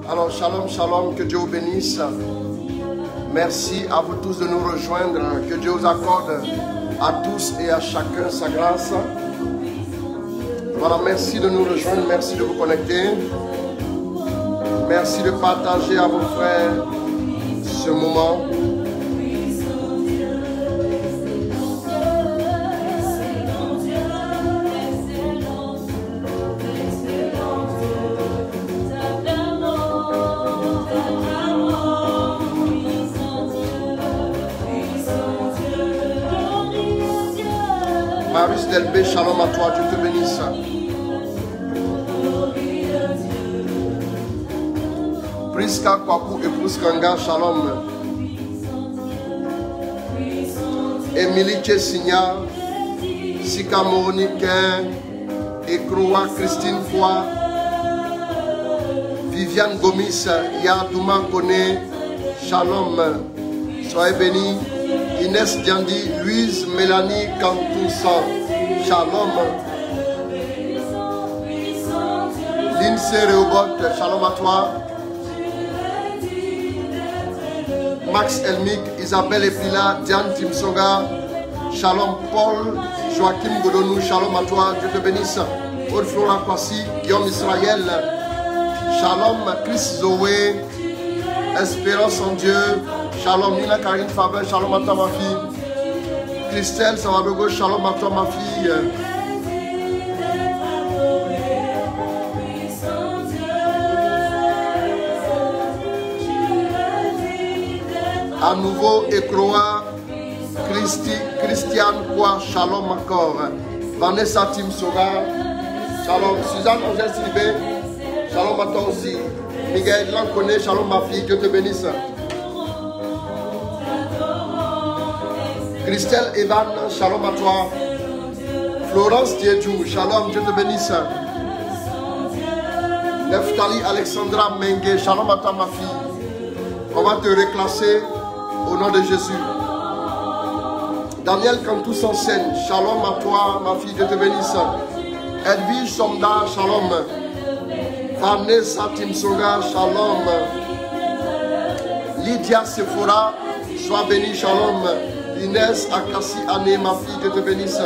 Alors, shalom, shalom, que Dieu vous bénisse. Merci à vous tous de nous rejoindre. Que Dieu vous accorde à tous et à chacun sa grâce. Voilà, merci de nous rejoindre, merci de vous connecter. Merci de partager à vos frères ce moment. Marius Delbé, shalom à toi, Dieu te bénisse. Priska Kwaku épouse Kanga, shalom. Émilie Chessigna, Sika Moroniquin, Ekroa Christine Foy, Viviane Gomis, Yadouma Kone, shalom. Soyez bénis. Inès Diandi, Louise Mélanie Cantoussa, shalom. Lindsay Rehoboth, shalom à toi. Max Elmic, Isabelle Epila, Diane Timsoga, shalom. Paul Joachim Godonou, shalom à toi, Dieu te bénisse. Aude Flora Kwasi, Guillaume Israël, shalom. Chris Zoé, Espérance en Dieu, shalom. Nina Karine Faber, shalom à toi ma fille. Christelle Savadogo, shalom à toi ma fille. À nouveau, Ekroa, Christiane Kwa, shalom encore. Vanessa Timsoga, shalom. Suzanne Angèle Silibé, shalom à toi aussi. Miguel Lancone, shalom ma fille, Dieu te bénisse. Christelle Evan, shalom à toi. Florence Diédou, shalom, Dieu te bénisse. Neftali Alexandra Mengue, shalom à toi ma fille. On va te reclasser au nom de Jésus. Daniel Cantou Sansen, shalom à toi ma fille, Dieu te bénisse. Edwige Somda, shalom. Vanessa Timsoga, shalom. Lydia Sephora, sois bénie, shalom. Inès Akassi Anne, ma fille, Dieu te bénisse.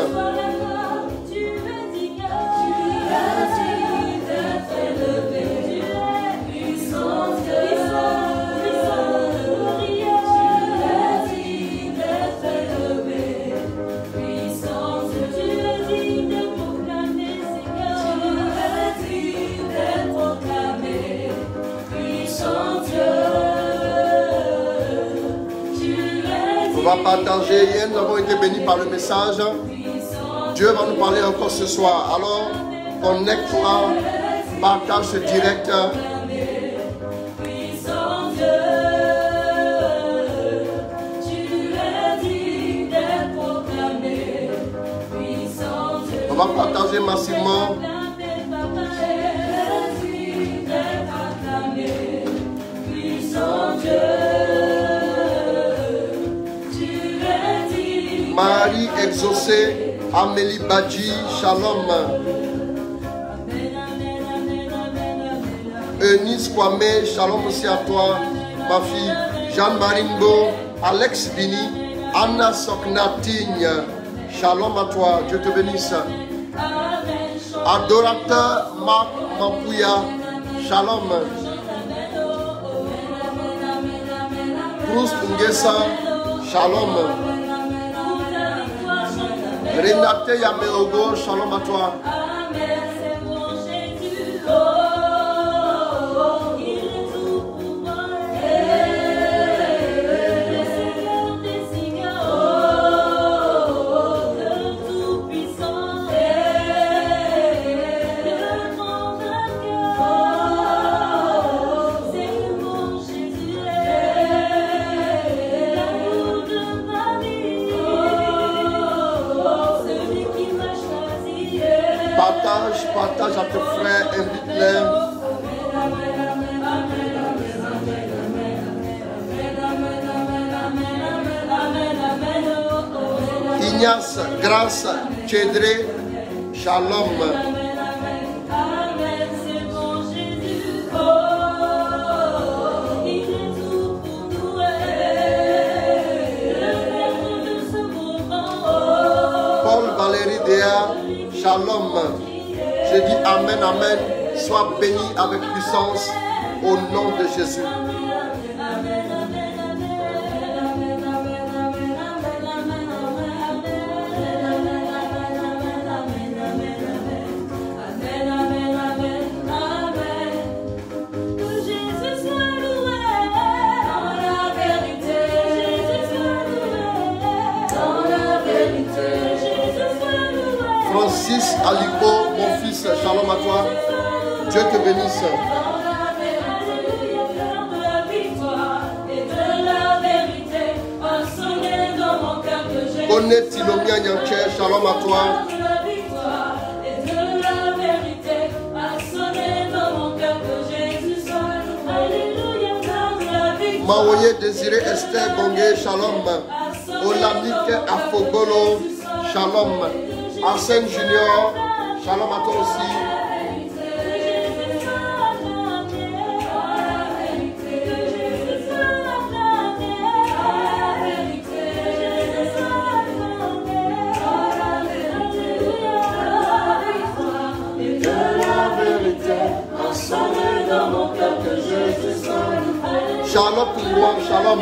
On va partager. Hier, nous avons été bénis par le message. Dieu va nous parler encore ce soir. Alors, connecte-toi, partage ce direct. On va partager massivement. Marie exaucée, Amélie Badji, shalom. Eunice Kwame, shalom aussi à toi, ma fille. Jeanne Maringo, Alex Bini, Anna Soknatigne, shalom à toi, Dieu te bénisse. Adorateur Marc Mampouya, shalom. Proust Ngessa, shalom. Renate Yameogo, shalom à toi. Partage à tes frères, invite-les. Ignace, Grâce, Chédré, Shalom. Shalom. Je dis Amen, Amen. Sois béni avec puissance au nom de Jésus. Francis Aliko, mon fils, shalom à toi. Dieu te bénisse. Bonnet Tilomia Nyanché, shalom à toi. Maoye Désiré Esther Bongé, shalom. Olamike Afogolo, shalom. Arsène Junior, shalom à toi aussi. Shalom pour moi, shalom.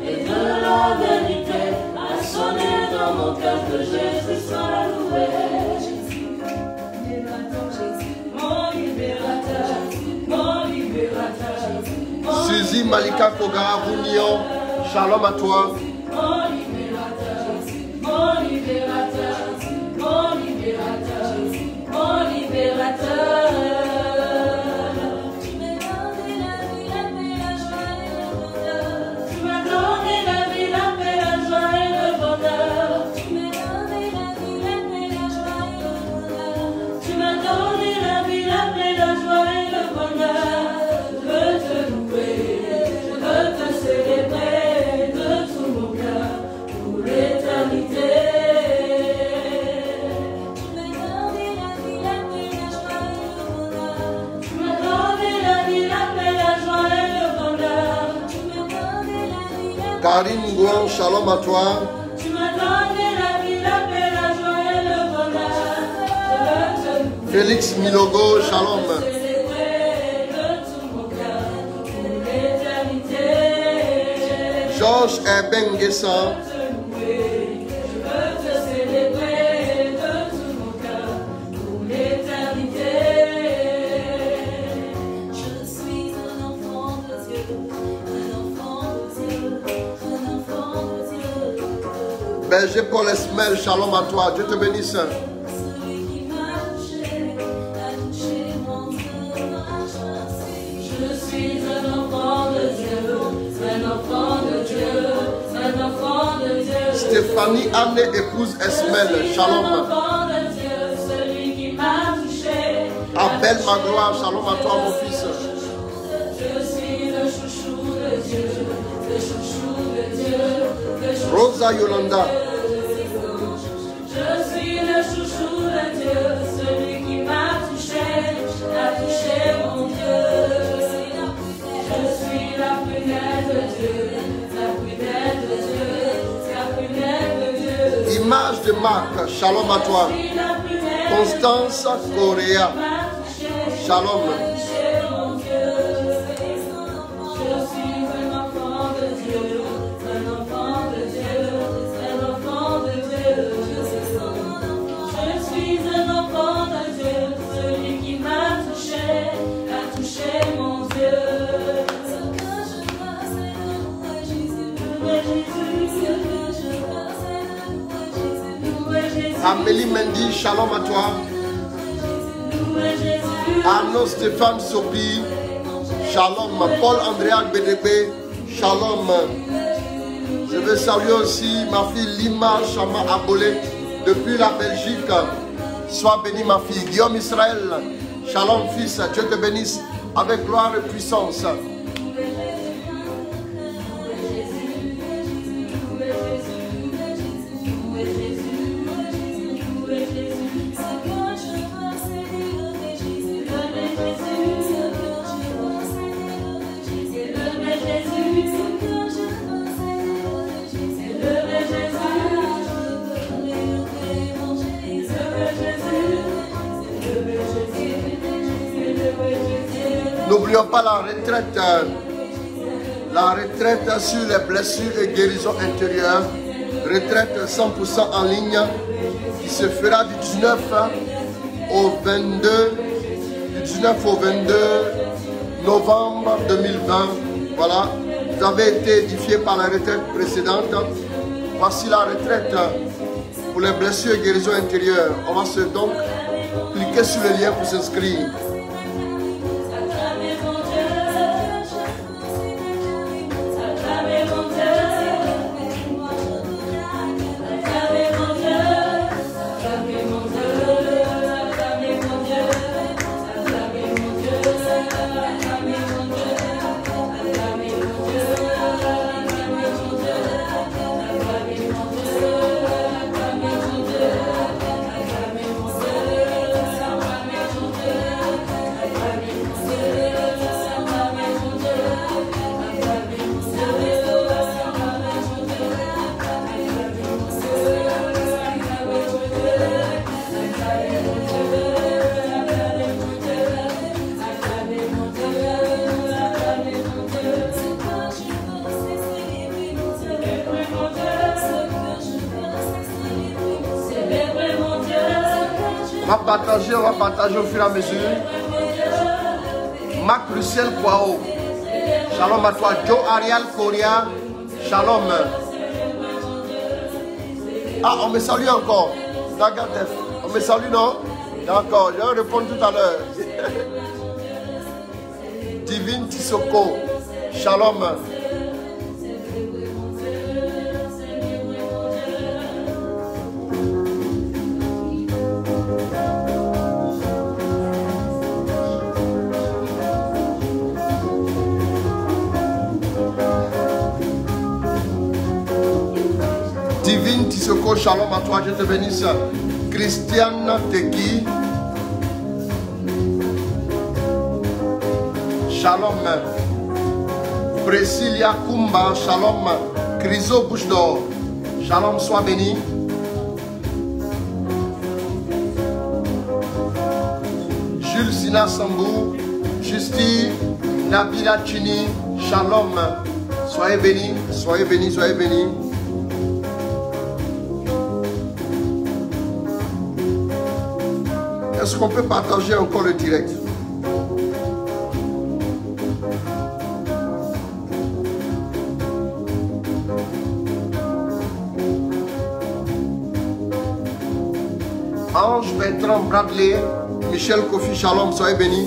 Et de la vérité a sonné dans mon cœur que Jésus soit loué. Mon libérateur. Suzy Malika Kogara Bounion, shalom à toi. Mon libérateur, mon libérateur, mon libérateur, mon libérateur. Karine Gouan, shalom à toi. Tu m'as donné la vie, la paix, la joie et le bonheur. Je veux te louer. Félix Milogo, shalom. Célébrer de tout mon cœur pour l'éternité. Georges Ebenguessa, Je veux te célébrer de tout mon cœur pour l'éternité. Je suis un enfant de Dieu, un enfant de Dieu, un enfant de Dieu. Berger Paul Esmel, shalom à toi. Dieu te bénisse. Celui qui m'a touché, a touché mon cœur. Je suis un enfant de Dieu, un enfant de Dieu, un enfant de Dieu. Stéphanie Anne, épouse Esmel, shalom. Un enfant de Dieu, celui qui m'a touché. Abel Magloire, shalom à toi mon fils. Je suis le chouchou de Dieu, le chouchou de Dieu, le chouchou. Rosa Yolanda, Je suis le chouchou de Dieu, celui qui m'a touché, a touché mon Dieu. Je suis la prunelle de Dieu, la prunelle de Dieu, la prunelle de Dieu. image de Marc, shalom à toi. Je suis la prunelle Constance Correa, qui m'a touché, shalom. a touché mon Dieu. Je suis un enfant de Dieu, un enfant de Dieu, un enfant de Dieu. Je suis un enfant de Dieu, celui qui m'a touché, a touché mon Dieu. Ce que je veux, c'est louer Jésus, louer Jésus. Ce que je veux, c'est louer Jésus, Amélie Mendy, shalom à toi. louer Jésus. Arnaud Stéphane Sopi, shalom. Paul Andrea Bédébé, shalom. Je veux saluer aussi ma fille Lima Chama Abolé depuis la Belgique. Sois bénie ma fille. Guillaume Israël, shalom fils. Dieu te bénisse avec gloire et puissance. Jésus. N'oublions pas la retraite sur les blessures et guérisons intérieures. Retraite 100% en ligne qui se fera du 19 au 22 novembre 2020. Voilà, vous avez été édifiés par la retraite précédente. Voici la retraite pour les blessures et guérisons intérieures. On va donc cliquer sur le lien pour s'inscrire. On va partager au fur et à mesure. Marc Lucien Kwao. Shalom à toi. Joe Ariel Korea. Shalom. Ah, on me salue encore. On me salue, non? D'accord, je vais répondre tout à l'heure. Divine Tisoko. Shalom. Divine Tisoko, shalom à toi, je te bénisse. Christiane Teki, shalom. Priscilla Kumba, shalom. Criso Bouche d'Or, shalom, sois béni. Jules Sina Sambou, Justi, Nabila Chini, shalom. Soyez bénis, soyez bénis, soyez bénis. Est-ce qu'on peut partager encore le direct? Ange Bertrand Bradley, Michel Kofi, shalom, soyez bénis.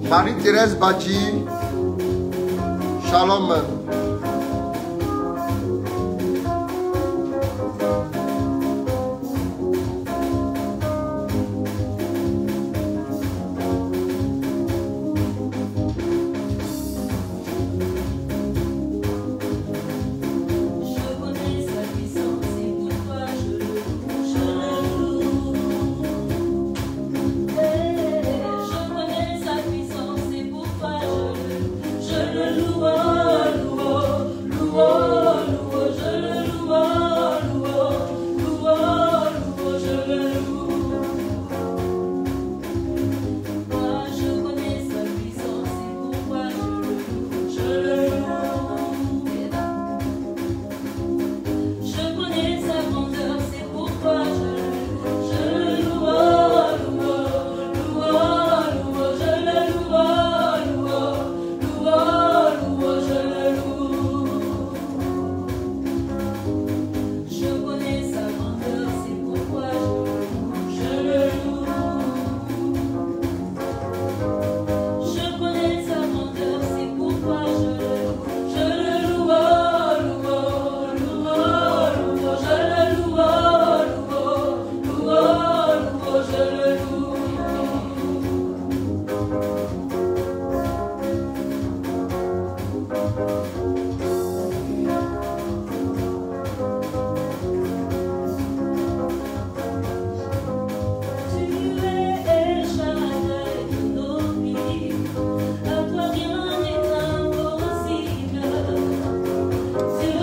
Marie-Thérèse Badji, shalom.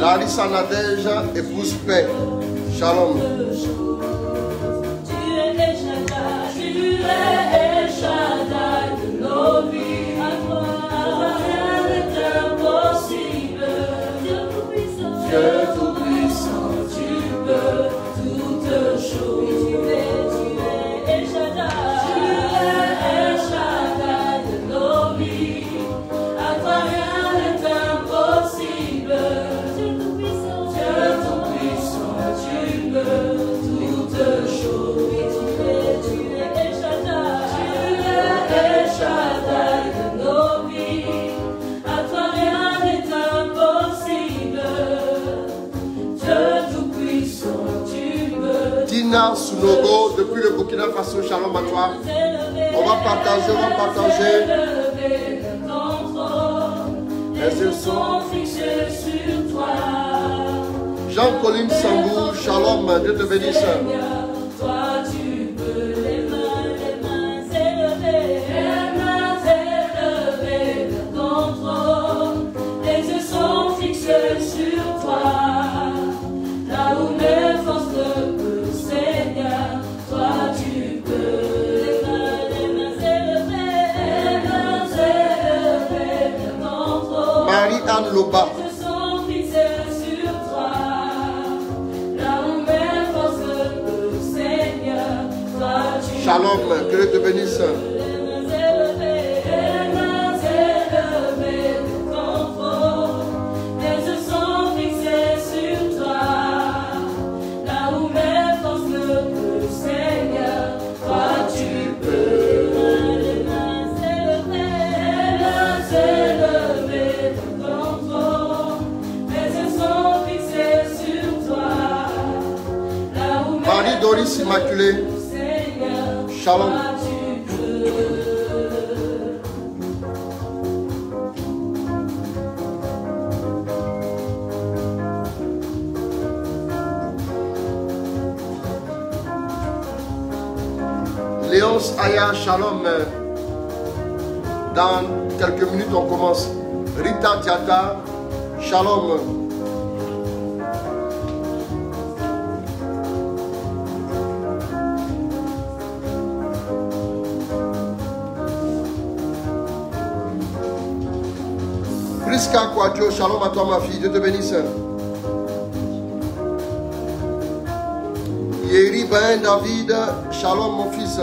Larissa Nadège, épouse paix. Shalom. Tu es El Shaddai, Nina Sunogo, depuis le Burkina Faso, shalom à toi. On va partager, Les yeux sont fixés sur toi. Jean-Colin Sambou, shalom, Dieu te bénisse. Toi, tu peux les mains élevées, vers ton trône. Les yeux sont fixés sur toi. Là où mes forces ne peuvent, Seigneur, toi, tu peux les mains élevées, vers ton trône. Marie-Anne Loba. Shalom, que Dieu te bénisse. Marie Doris Immaculée. Shalom. Léonce Aya, shalom. Dans quelques minutes, on commence. Rita Diata, shalom. Priska Kwadjo, shalom à toi ma fille, Dieu te bénisse. Yeri Ben David, shalom mon fils.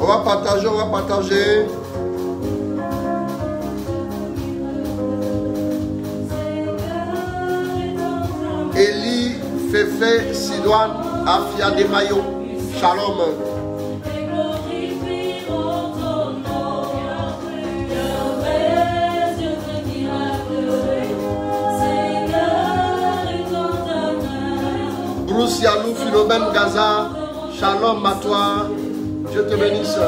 On va partager. Eli Fefe Sidoine Afia de Mayo, shalom. Bruce Yalou Philomène Gaza, shalom à toi. Dieu te bénisse.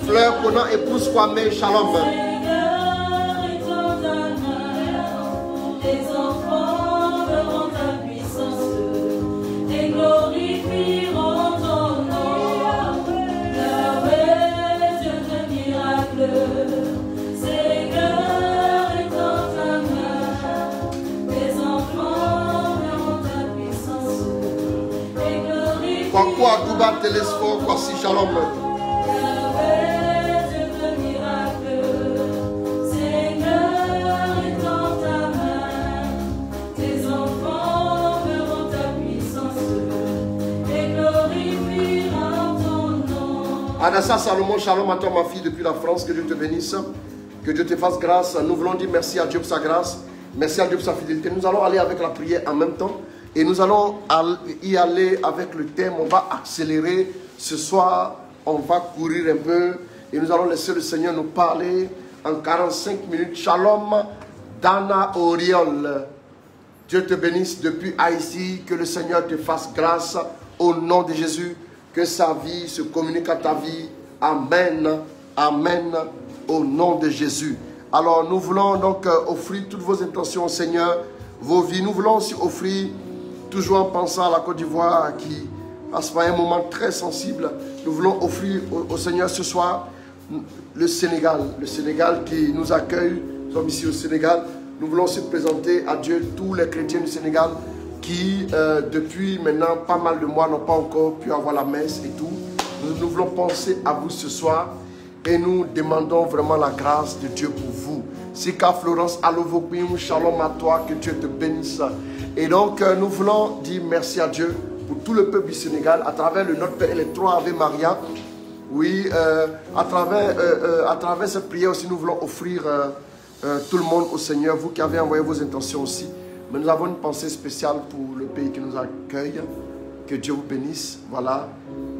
Fleur Conan épouse Kwame, shalom. Les enfants verront ta puissance et glorifieront ton nom. Yahweh, Dieu de miracle, Seigneur est dans ta main. Les enfants verront ta puissance et glorifieront ton nom. Kwakwa Duba Télésphore, Kwasi, shalom. Adassa Salomon, shalom à toi ma fille depuis la France, que Dieu te bénisse, que Dieu te fasse grâce. Nous voulons dire merci à Dieu pour sa grâce, merci à Dieu pour sa fidélité. Nous allons aller avec la prière en même temps et nous allons y aller avec le thème. On va accélérer ce soir, on va courir un peu et nous allons laisser le Seigneur nous parler en 45 minutes. Shalom Dana Oriol, Dieu te bénisse depuis Haïti, que le Seigneur te fasse grâce au nom de Jésus. Que sa vie se communique à ta vie. Amen. Amen. Au nom de Jésus. Alors nous voulons donc offrir toutes vos intentions au Seigneur, vos vies. Nous voulons aussi offrir, toujours en pensant à la Côte d'Ivoire qui passe par un moment très sensible. Nous voulons offrir au Seigneur ce soir le Sénégal. Le Sénégal qui nous accueille. Nous sommes ici au Sénégal. Nous voulons aussi présenter à Dieu tous les chrétiens du Sénégal qui, depuis maintenant pas mal de mois, n'ont pas encore pu avoir la messe et tout. Nous voulons penser à vous ce soir et nous demandons vraiment la grâce de Dieu pour vous. Sika Florence, Alovoquim, shalom à toi, que Dieu te bénisse. Et donc, nous voulons dire merci à Dieu pour tout le peuple du Sénégal, à travers le Notre Père et les 3 Ave Maria. Oui, à travers cette prière aussi, nous voulons offrir tout le monde au Seigneur, vous qui avez envoyé vos intentions aussi. Mais nous avons une pensée spéciale pour le pays qui nous accueille. Que Dieu vous bénisse. Voilà.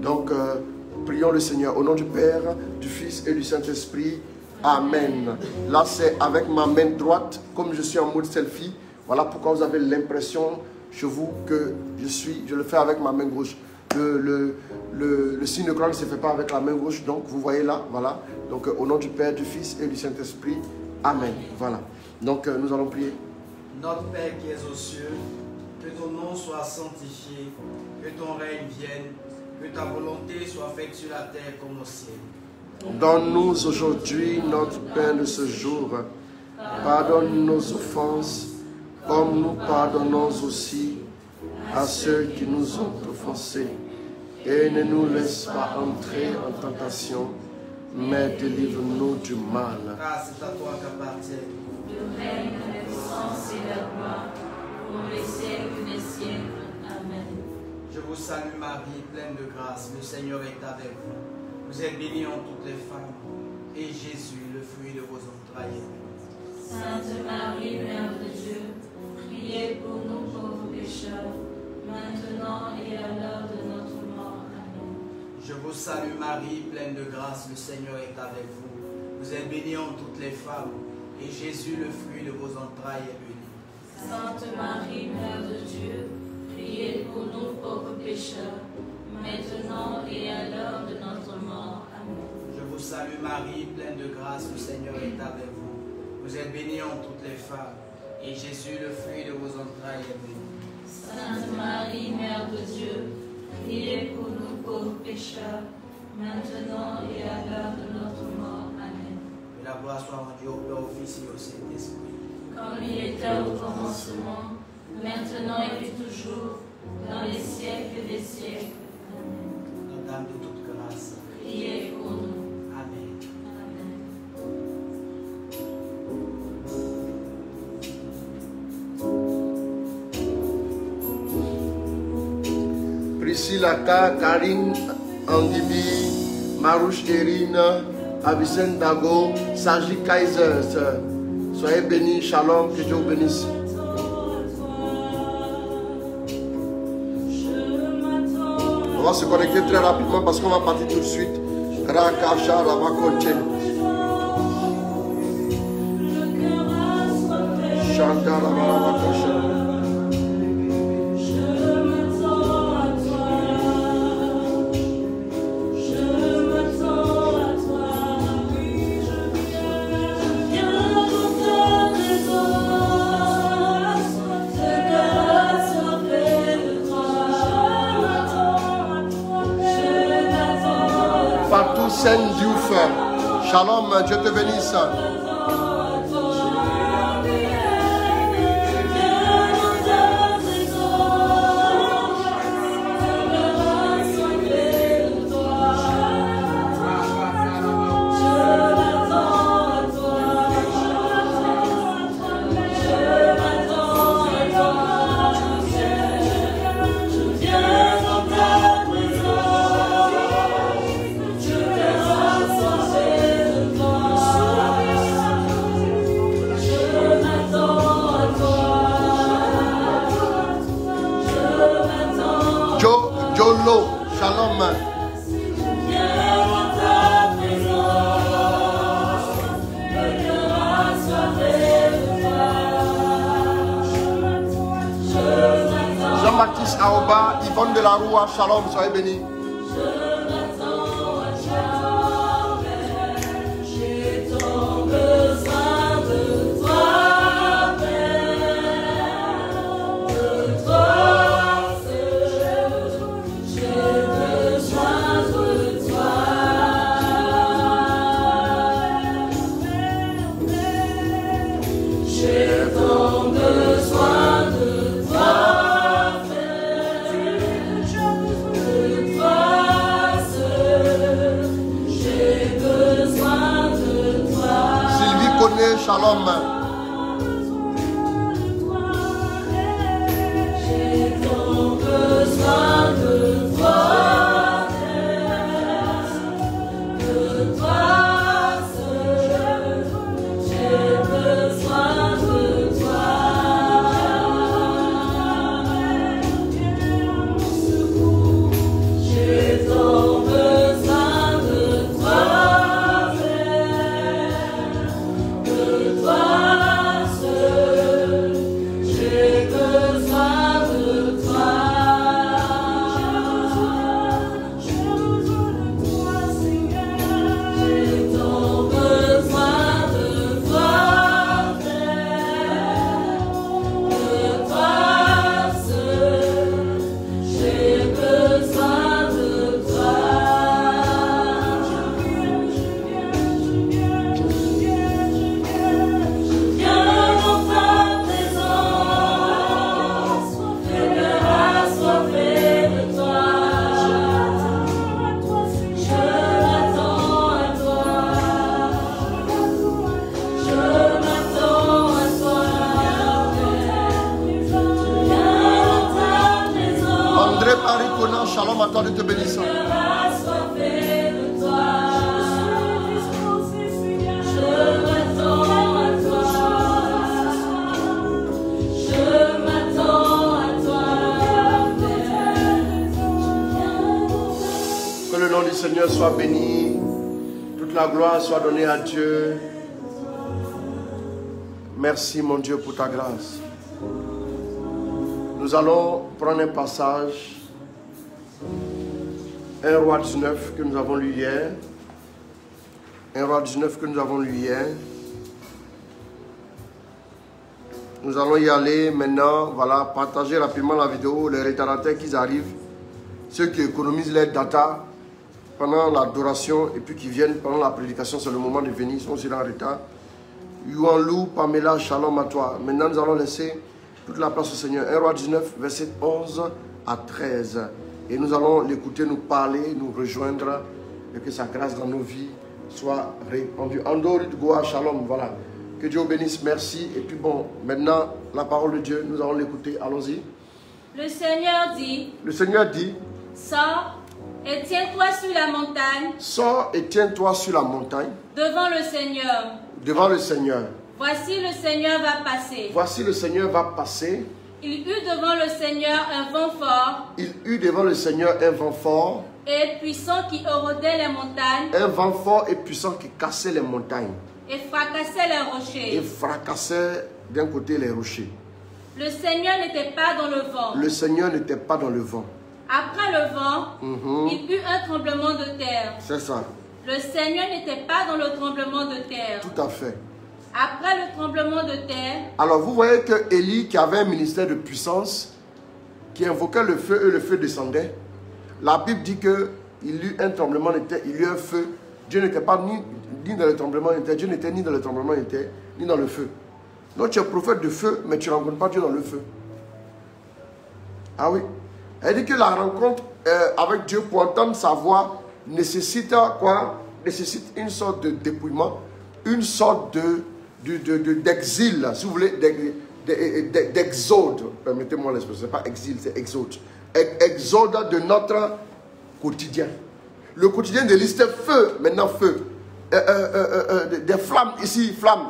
Donc, prions le Seigneur au nom du Père, du Fils et du Saint-Esprit. Amen. Là, c'est avec ma main droite, comme je suis en mode selfie. Voilà pourquoi vous avez l'impression chez vous que je le fais avec ma main gauche. Le signe de croix ne se fait pas avec la main gauche. Donc, vous voyez là, voilà. Donc, au nom du Père, du Fils et du Saint-Esprit. Amen. Voilà. Donc, nous allons prier. Notre Père qui es aux cieux, que ton nom soit sanctifié, que ton règne vienne, que ta volonté soit faite sur la terre comme au ciel. Donne-nous aujourd'hui notre pain de ce jour. Pardonne nos offenses, comme nous pardonnons aussi à ceux qui nous ont offensés. Et ne nous laisse pas entrer en tentation, mais délivre-nous du mal. Car c'est à toi qu'appartient Le règne, la puissance et la gloire, pour les siècles des siècles. Amen. Je vous salue Marie, pleine de grâce, le Seigneur est avec vous. Vous êtes bénie en toutes les femmes, et Jésus, le fruit de vos entrailles, est béni. Sainte Marie, Mère de Dieu, priez pour nous pauvres pécheurs, maintenant et à l'heure de notre mort. Amen. Je vous salue Marie, pleine de grâce, le Seigneur est avec vous. Vous êtes bénie en toutes les femmes, et Jésus, le fruit de vos entrailles, est béni. Sainte Marie, Mère de Dieu, priez pour nous pauvres pécheurs, maintenant et à l'heure de notre mort. Amen. Je vous salue Marie, pleine de grâce, le Seigneur est avec vous. Vous êtes bénie en toutes les femmes, et Jésus, le fruit de vos entrailles, est béni. Sainte Marie, Mère de Dieu, priez pour nous pauvres pécheurs, maintenant et à l'heure de notre mort. Amen. Que la gloire soit rendue au Père, au Fils et au Saint-Esprit. Comme il était au commencement, maintenant et puis toujours, dans les siècles des siècles. Amen. La Dame de toute grâce. Priez pour nous. Amen. Amen. Priscilla Karine, Andibi, Marouche Erine, Avicenne Dago, Saji Kaiser. Soyez bénis, shalom, que Dieu vous bénisse. On va se connecter très rapidement parce qu'on va partir tout de suite. Rakasha Rabakochen. Chanta Rabakasha. Saint Diouf, shalom, Dieu te bénisse. Jolo, shalom. Jean-Baptiste Aoba, Yvonne de la Roua, shalom, soyez bénis. Shalom. J'ai tant besoin de toi, de toi seul. J'ai besoin Arikona, shalom à toi, Dieu te bénisse. Assoiffé de toi, je m'attends à toi, je m'attends à toi, Que le nom du Seigneur soit béni, toute la gloire soit donnée à Dieu. Merci mon Dieu pour ta grâce. Nous allons prendre un passage, 1 Roi 19 que nous avons lu hier. 1 Roi 19 que nous avons lu hier. Nous allons y aller maintenant. Voilà, partager rapidement la vidéo. Les retardataires qui arrivent, ceux qui économisent les data pendant l'adoration et puis qui viennent pendant la prédication, c'est le moment de venir, ils sont aussi en retard. Yuan Lou, Pamela, shalom à toi. Maintenant, nous allons laisser toute la place au Seigneur. 1 Roi 19, verset 11 à 13. Et nous allons l'écouter, nous parler, nous rejoindre et que sa grâce dans nos vies soit répandue. Andorut Goa, shalom, voilà. Que Dieu vous bénisse, merci. Et puis bon, maintenant, la parole de Dieu, nous allons l'écouter. Allons-y. Le Seigneur dit, Le Seigneur dit, sors et tiens-toi sur la montagne sors et tiens-toi sur la montagne devant le Seigneur. devant le Seigneur. Voici le Seigneur va passer. Voici le Seigneur va passer. Il eut devant le Seigneur un vent fort Il eut devant le Seigneur un vent fort, et puissant qui érodait les montagnes un vent fort et puissant qui cassait les montagnes et fracassait les et rochers. fracassait d'un côté les rochers. Le Seigneur n'était pas dans le vent. Le Seigneur n'était pas dans le vent. Après le vent, il eut un tremblement de terre. C'est ça, Le Seigneur n'était pas dans le tremblement de terre. tout à fait. Après le tremblement de terre, Alors vous voyez que Élie, qui avait un ministère de puissance, qui invoquait le feu et le feu descendait, la Bible dit qu'il eut un tremblement de terre, il eut un feu. Dieu n'était pas ni dans le tremblement de terre, Dieu n'était ni dans le tremblement de terre, ni dans le feu. Donc tu es prophète de feu, mais tu ne rencontres pas Dieu dans le feu. Ah oui. Elle dit que la rencontre avec Dieu pour entendre sa voix nécessite quoi? Nécessite une sorte de dépouillement, une sorte d'exil, si vous voulez, d'exode. Permettez-moi l'expression, ce n'est pas exil, c'est exode. Exode de notre quotidien. Le quotidien de l'Église, c'est feu, maintenant feu. Des flammes ici, flammes.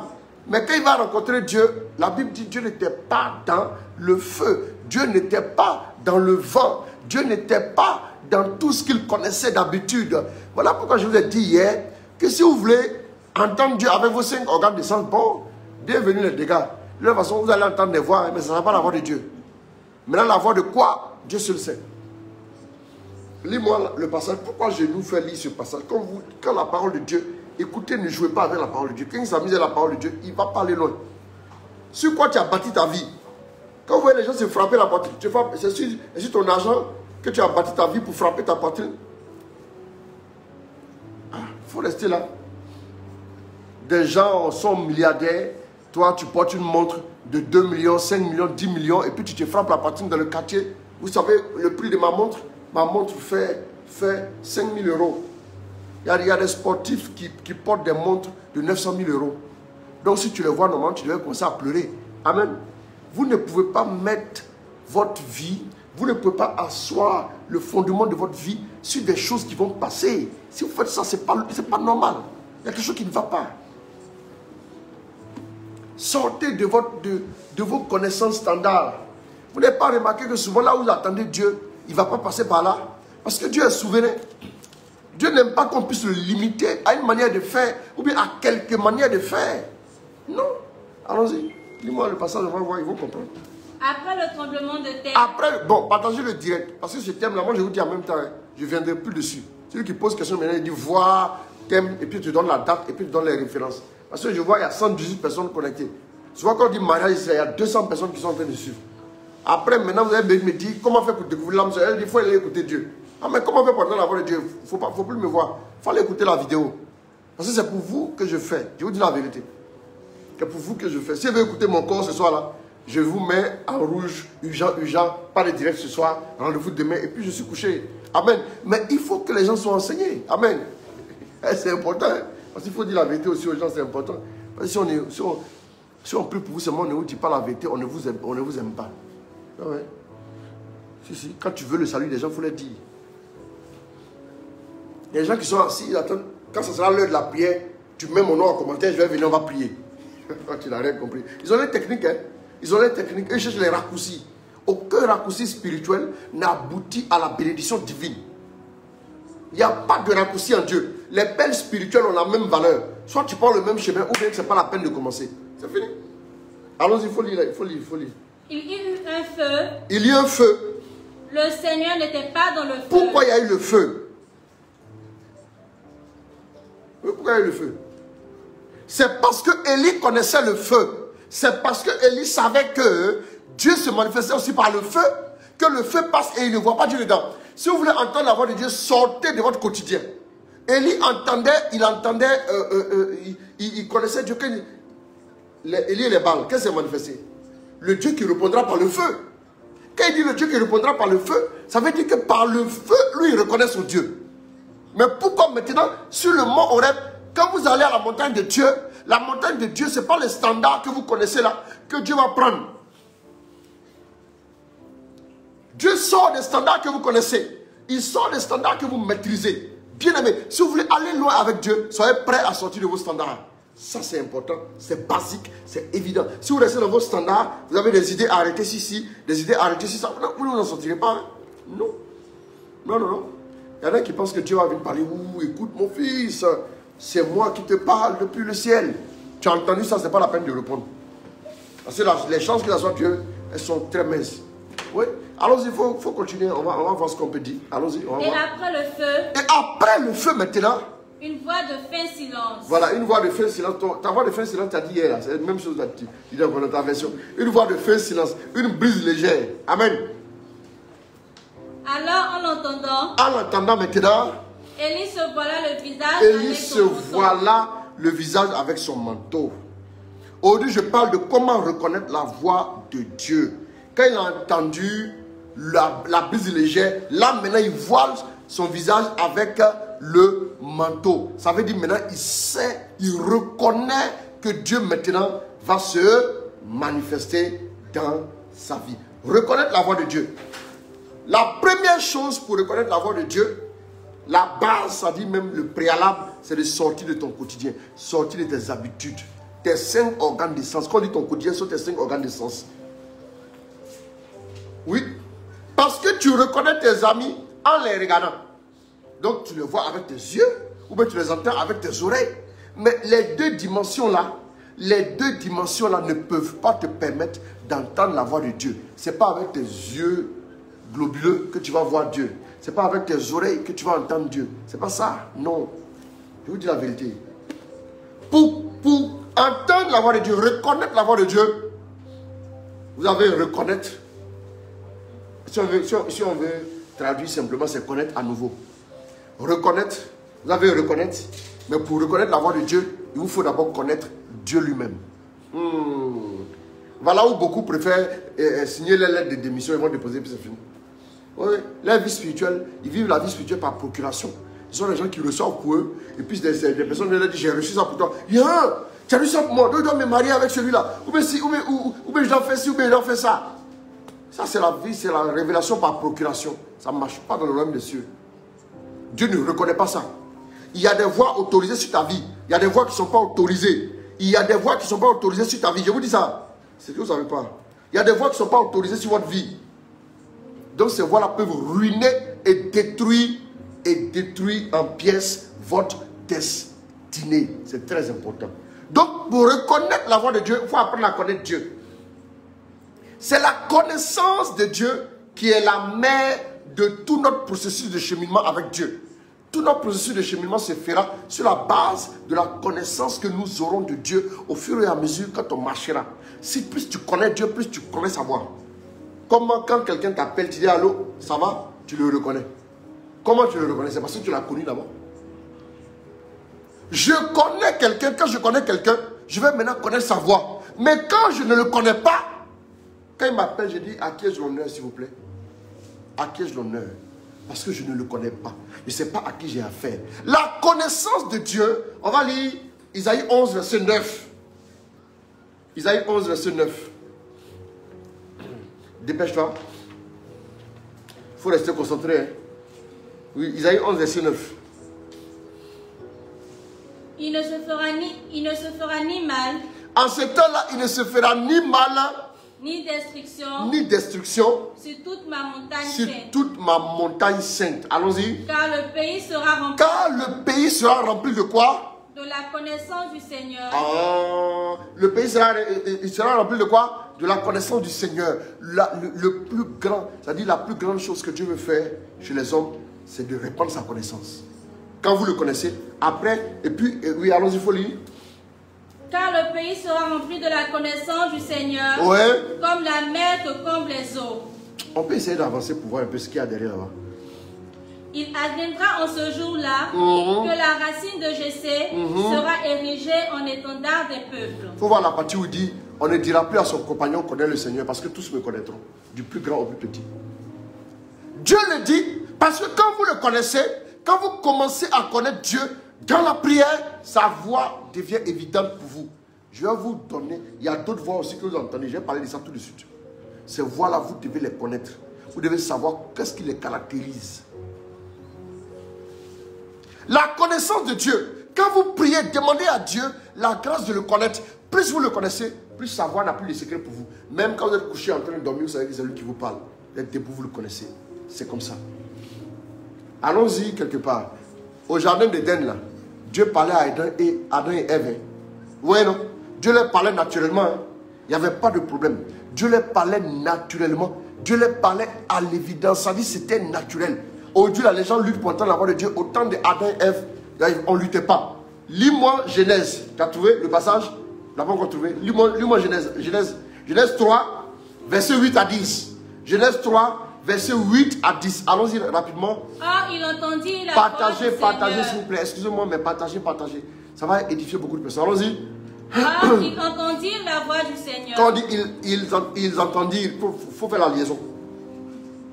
Mais quand il va rencontrer Dieu, la Bible dit que Dieu n'était pas dans le feu. Dieu n'était pas dans le vent. Dieu n'était pas dans tout ce qu'il connaissait d'habitude. Voilà pourquoi je vous ai dit hier que si vous voulez entendre Dieu avec vos 5 organes de sens, bon, bienvenue les dégâts. De toute façon, vous allez entendre des voix, mais ça ne sera pas la voix de Dieu. Maintenant, la voix de quoi? Dieu seul sait. Lis-moi le passage. Pourquoi je nous fais lire ce passage? Quand la parole de Dieu, écoutez, ne jouez pas avec la parole de Dieu. Quand il s'amuse à la parole de Dieu, il va pas aller loin. Sur quoi tu as bâti ta vie? Quand vous voyez les gens se frapper la poitrine, c'est sur ton argent que tu as bâti ta vie pour frapper ta poitrine. Il faut rester là. Des gens sont milliardaires. Toi, tu portes une montre de 2 millions, 5 millions, 10 millions, et puis tu te frappes la poitrine dans le quartier. Vous savez le prix de ma montre? Ma montre fait 5 000 euros. Il y a des sportifs qui portent des montres de 900 000 euros. Donc si tu les vois normalement, tu devrais commencer à pleurer. Amen. Vous ne pouvez pas mettre votre vie, vous ne pouvez pas asseoir le fondement de votre vie sur des choses qui vont passer. Si vous faites ça, ce n'est pas normal. Il y a quelque chose qui ne va pas. Sortez de vos connaissances standards. Vous n'avez pas remarqué que souvent là où vous attendez Dieu, il ne va pas passer par là. Parce que Dieu est souverain. Dieu n'aime pas qu'on puisse le limiter à une manière de faire ou bien à quelques manières de faire. Non. Allons-y. Dis-moi le passage, on va voir, ils vont comprendre. après le tremblement de terre, Après, bon, partagez le direct. Parce que ce thème-là, moi je vous dis en même temps, hein, je ne viendrai plus dessus. Celui qui pose question maintenant, il dit voir, thème, et puis tu donnes la date, et puis tu donnes les références. Parce que je vois, il y a 118 personnes connectées. Souvent quand on dit mariage, il y a 200 personnes qui sont en train de suivre. Après, maintenant, vous allez me dire, comment faire pour découvrir l'âme sœur? Elle dit, il faut aller écouter Dieu. Ah, mais comment faire pour entendre la voix de Dieu? Il ne faut plus me voir. Il faut aller écouter la vidéo. Parce que c'est pour vous que je fais. Je vous dis la vérité. C'est pour vous que je fais. Si vous voulez écouter mon corps ce soir-là, je vous mets en rouge, urgent, pas de direct ce soir, rendez-vous demain, et puis je suis couché. Amen. Mais il faut que les gens soient enseignés. Amen. C'est important. Hein? Parce qu'il faut dire la vérité aussi aux gens, c'est important. Parce que si on prie pour vous seulement, on ne vous dit pas la vérité, on ne vous aime pas. Ouais. Si, quand tu veux le salut des gens, il faut les dire. Il y a des gens qui sont assis, ils attendent. Quand ce sera l'heure de la prière, tu mets mon nom en commentaire, je vais venir, on va prier. Tu n'as rien compris. Ils ont les techniques, hein. Ils ont les techniques, ils cherchent les raccourcis. Aucun raccourci spirituel n'aboutit à la bénédiction divine. Il n'y a pas de raccourci en Dieu. Les peines spirituelles ont la même valeur. Soit tu prends le même chemin, ou bien ce n'est pas la peine de commencer. C'est fini. Allons-y, il faut lire, il faut lire, il faut lire. Il y eut un feu. Il y a eu un feu. Le Seigneur n'était pas dans le feu. Pourquoi il y a eu le feu? Pourquoi il y a eu le feu? C'est parce que Élie connaissait le feu. C'est parce que Élie savait que Dieu se manifestait aussi par le feu, que le feu passe et il ne voit pas Dieu dedans. Si vous voulez entendre la voix de Dieu, sortez de votre quotidien. Élie entendait, il connaissait Dieu. Élie et les Baals, qu'est-ce qui s'est manifesté? Le Dieu qui répondra par le feu. Quand il dit le Dieu qui répondra par le feu, ça veut dire que par le feu, lui, il reconnaît son Dieu. Mais pourquoi maintenant, sur le mont Horeb, quand vous allez à la montagne de Dieu, la montagne de Dieu, ce n'est pas les standards que vous connaissez là, que Dieu va prendre. Dieu sort des standards que vous connaissez. Il sort des standards que vous maîtrisez. Bien aimé, si vous voulez aller loin avec Dieu, soyez prêts à sortir de vos standards. Ça, c'est important, c'est basique, c'est évident. Si vous restez dans vos standards, vous avez des idées arrêtées ici, des idées arrêtées ici, vous ne vous en sortirez pas. Hein? Non. Non, non, non. Il y en a qui pensent que Dieu va venir parler. Ouh, écoute mon fils, c'est moi qui te parle depuis le ciel. Tu as entendu ça, ce n'est pas la peine de répondre. Parce que les chances que ça soit Dieu, elles sont très minces. Oui. Allons-y, il faut continuer. On va voir ce qu'on peut dire. Allons-y. Et après le feu. Et après le feu maintenant. Une voix de fin silence. Voilà, une voix de fin silence. Ta voix de fin silence, tu as dit hier, c'est la même chose que tu dis dans ta version. Une voix de fin silence, une brise légère. Amen. Alors, en l'entendant. En l'entendant maintenant. Élie se voila le visage Élie avec se son manteau. voila le visage avec son manteau. Aujourd'hui, je parle de comment reconnaître la voix de Dieu. Quand il a entendu la brise légère, là maintenant il voile son visage avec le manteau. Ça veut dire maintenant il sait, il reconnaît que Dieu maintenant va se manifester dans sa vie. Reconnaître la voix de Dieu. La première chose pour reconnaître la voix de Dieu, la base, ça dit même le préalable, c'est de sortir de ton quotidien, sortir de tes habitudes, tes 5 organes de sens. Quand on dit ton quotidien, ce sont tes 5 organes de sens. Oui, parce que tu reconnais tes amis en les regardant. Donc tu les vois avec tes yeux, ou bien tu les entends avec tes oreilles. Mais les deux dimensions-là ne peuvent pas te permettre d'entendre la voix de Dieu. Ce n'est pas avec tes yeux globuleux que tu vas voir Dieu. Ce n'est pas avec tes oreilles que tu vas entendre Dieu. C'est pas ça, non. Je vous dis la vérité. Pour entendre la voix de Dieu, reconnaître la voix de Dieu, vous avez reconnaître. Si on veut traduire simplement, c'est connaître à nouveau. Reconnaître, vous avez reconnaître, mais pour reconnaître la voix de Dieu, il vous faut d'abord connaître Dieu lui-même. Voilà où beaucoup préfèrent signer les lettres de démission, ils vont déposer, puis c'est fini. Oui, la vie spirituelle, ils vivent la vie spirituelle par procuration. Ce sont les gens qui reçoivent pour eux, et puis des personnes leur disent, j'ai reçu ça pour toi. Yeah, tu as reçu ça pour moi, je dois me marier avec celui-là. Ou bien je dois faire ci, ou bien je dois faire ça. Ça, c'est la vie, c'est la révélation par procuration. Ça ne marche pas dans le royaume des cieux. Dieu ne reconnaît pas ça. Il y a des voix autorisées sur ta vie. Il y a des voix qui ne sont pas autorisées. Il y a des voix qui ne sont pas autorisées sur ta vie. Je vous dis ça. C'est que vous ne savez pas. Il y a des voix qui ne sont pas autorisées sur votre vie. Donc ces voix-là peuvent ruiner et détruire en pièces votre destinée. C'est très important. Donc pour reconnaître la voix de Dieu, il faut apprendre à connaître Dieu. C'est la connaissance de Dieu qui est la mère de tout notre processus de cheminement avec Dieu. Tout notre processus de cheminement se fera sur la base de la connaissance que nous aurons de Dieu au fur et à mesure quand on marchera. Si plus tu connais Dieu, plus tu connais sa voix. Comment quand quelqu'un t'appelle, tu dis allô, ça va? Tu le reconnais. Comment tu le reconnais? C'est parce que tu l'as connu d'abord. Je connais quelqu'un, quand je connais quelqu'un, je vais maintenant connaître sa voix. Mais quand je ne le connais pas, quand il m'appelle, je dis à qui ai-je l'honneur, s'il vous plaît? À qui ai-je l'honneur? Parce que je ne le connais pas. Je ne sais pas à qui j'ai affaire. La connaissance de Dieu, on va lire Isaïe 11, verset 9. Isaïe 11, verset 9. Dépêche-toi. Il faut rester concentré. Hein. Oui, Isaïe 11, verset 9. Il ne se fera ni mal, En ce temps-là, il ne se fera ni mal, ni destruction ni destruction sur toute ma montagne sur sainte. toute ma montagne sainte. Allons-y. Car le pays sera rempli Car le pays sera rempli de quoi? de la connaissance du Seigneur. Le pays sera rempli de quoi? De la connaissance du Seigneur. Le plus grand, c'est-à-dire la plus grande chose que Dieu veut faire chez les hommes, c'est de répandre sa connaissance. Quand vous le connaissez, après, et puis, oui, allons-y, il faut lire. Car le pays sera rempli de la connaissance du Seigneur, Ouais. comme la mer que comble les eaux. On peut essayer d'avancer pour voir un peu ce qu'il y a derrière là-bas. Il adviendra en ce jour-là que la racine de Jessé sera érigée en étendard des peuples. Il faut voir la partie où il dit, on ne dira plus à son compagnon connaît le Seigneur, parce que tous me connaîtront, du plus grand au plus petit. Dieu le dit, parce que quand vous le connaissez, quand vous commencez à connaître Dieu, dans la prière, sa voix devient évidente pour vous. Je vais vous donner, il y a d'autres voix aussi que vous entendez, je vais parler de ça tout de suite. Ces voix-là, vous devez les connaître. Vous devez savoir qu'est-ce qui les caractérise. La connaissance de Dieu. Quand vous priez, demandez à Dieu la grâce de le connaître. Plus vous le connaissez, plus sa voix n'a plus de secret pour vous. Même quand vous êtes couché en train de dormir, vous savez que c'est lui qui vous parle. Vous êtes debout, vous le connaissez. C'est comme ça. Allons-y quelque part. Au jardin d'Éden, là, Dieu parlait à Adam et Ève. Hein. Oui, non? Dieu leur parlait naturellement. Hein. Il n'y avait pas de problème. Dieu leur parlait naturellement. Dieu leur parlait à l'évidence. Ça dit c'était naturel. Aujourd'hui, les gens luttent pour entendre la voix de Dieu. Au temps d'Adam et Ève, on ne luttait pas. Lis-moi Genèse. Tu as trouvé le passage? Tu n'as pas encore trouvé. Lis-moi Genèse. Genèse 3, verset 8 à 10. Genèse 3, verset 8 à 10. Allons-y rapidement. Or, il entendit la voix du Partagez, Seigneur. s'il vous plaît. Excusez-moi, mais partagez. Ça va édifier beaucoup de personnes. Allons-y. Or, ils entendirent la voix du Seigneur. Quand on dit ils entendirent, il faut faire la liaison.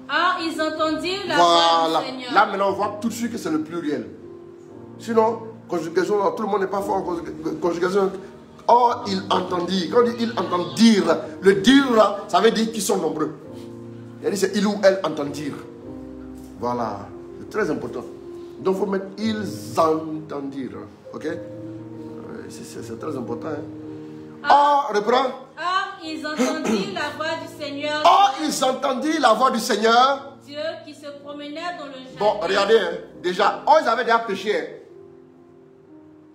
Or, ils entendirent la voix du Seigneur. Là, maintenant, on voit tout de suite que c'est le pluriel. Sinon, conjugation, tout le monde n'est pas fort en conjugation. Or, ils entendirent. Quand on dit ils entendirent, le dire, là, ça veut dire qu'ils sont nombreux. Il dit c'est il ou elle entendirent. Voilà. C'est très important. Donc, il faut mettre ils entendirent. Ok? C'est très important. Hein? Or, reprends. Or, ils entendirent la voix du Seigneur. Or, ils entendirent la voix du Seigneur. Dieu qui se promenait dans le jardin. Bon, regardez, hein, déjà, ils avaient déjà péché. Hein.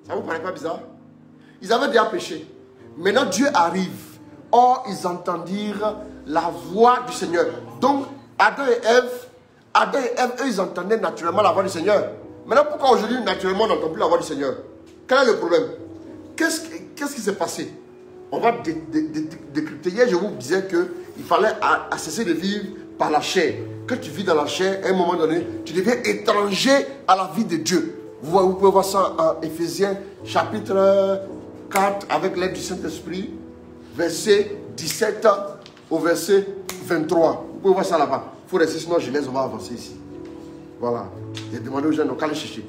Ça vous paraît pas bizarre? Ils avaient déjà péché. Maintenant, Dieu arrive. Or, ils entendirent la voix du Seigneur. Donc, Adam et Ève, eux, ils entendaient naturellement la voix du Seigneur. Maintenant, pourquoi aujourd'hui, naturellement, on n'entend plus la voix du Seigneur? Quel est le problème? Qu'est-ce qui s'est passé? On va décrypter. Hier, je vous disais qu'il fallait cesser de vivre par la chair. Quand tu vis dans la chair, à un moment donné, tu deviens étranger à la vie de Dieu. Vous pouvez voir ça en Éphésiens chapitre 4 avec l'aide du Saint-Esprit, verset 17 au verset 23. Vous pouvez voir ça là-bas. Il faut rester, sinon Genèse, on va avancer ici. Voilà. J'ai demandé aux gens, donc allez chercher.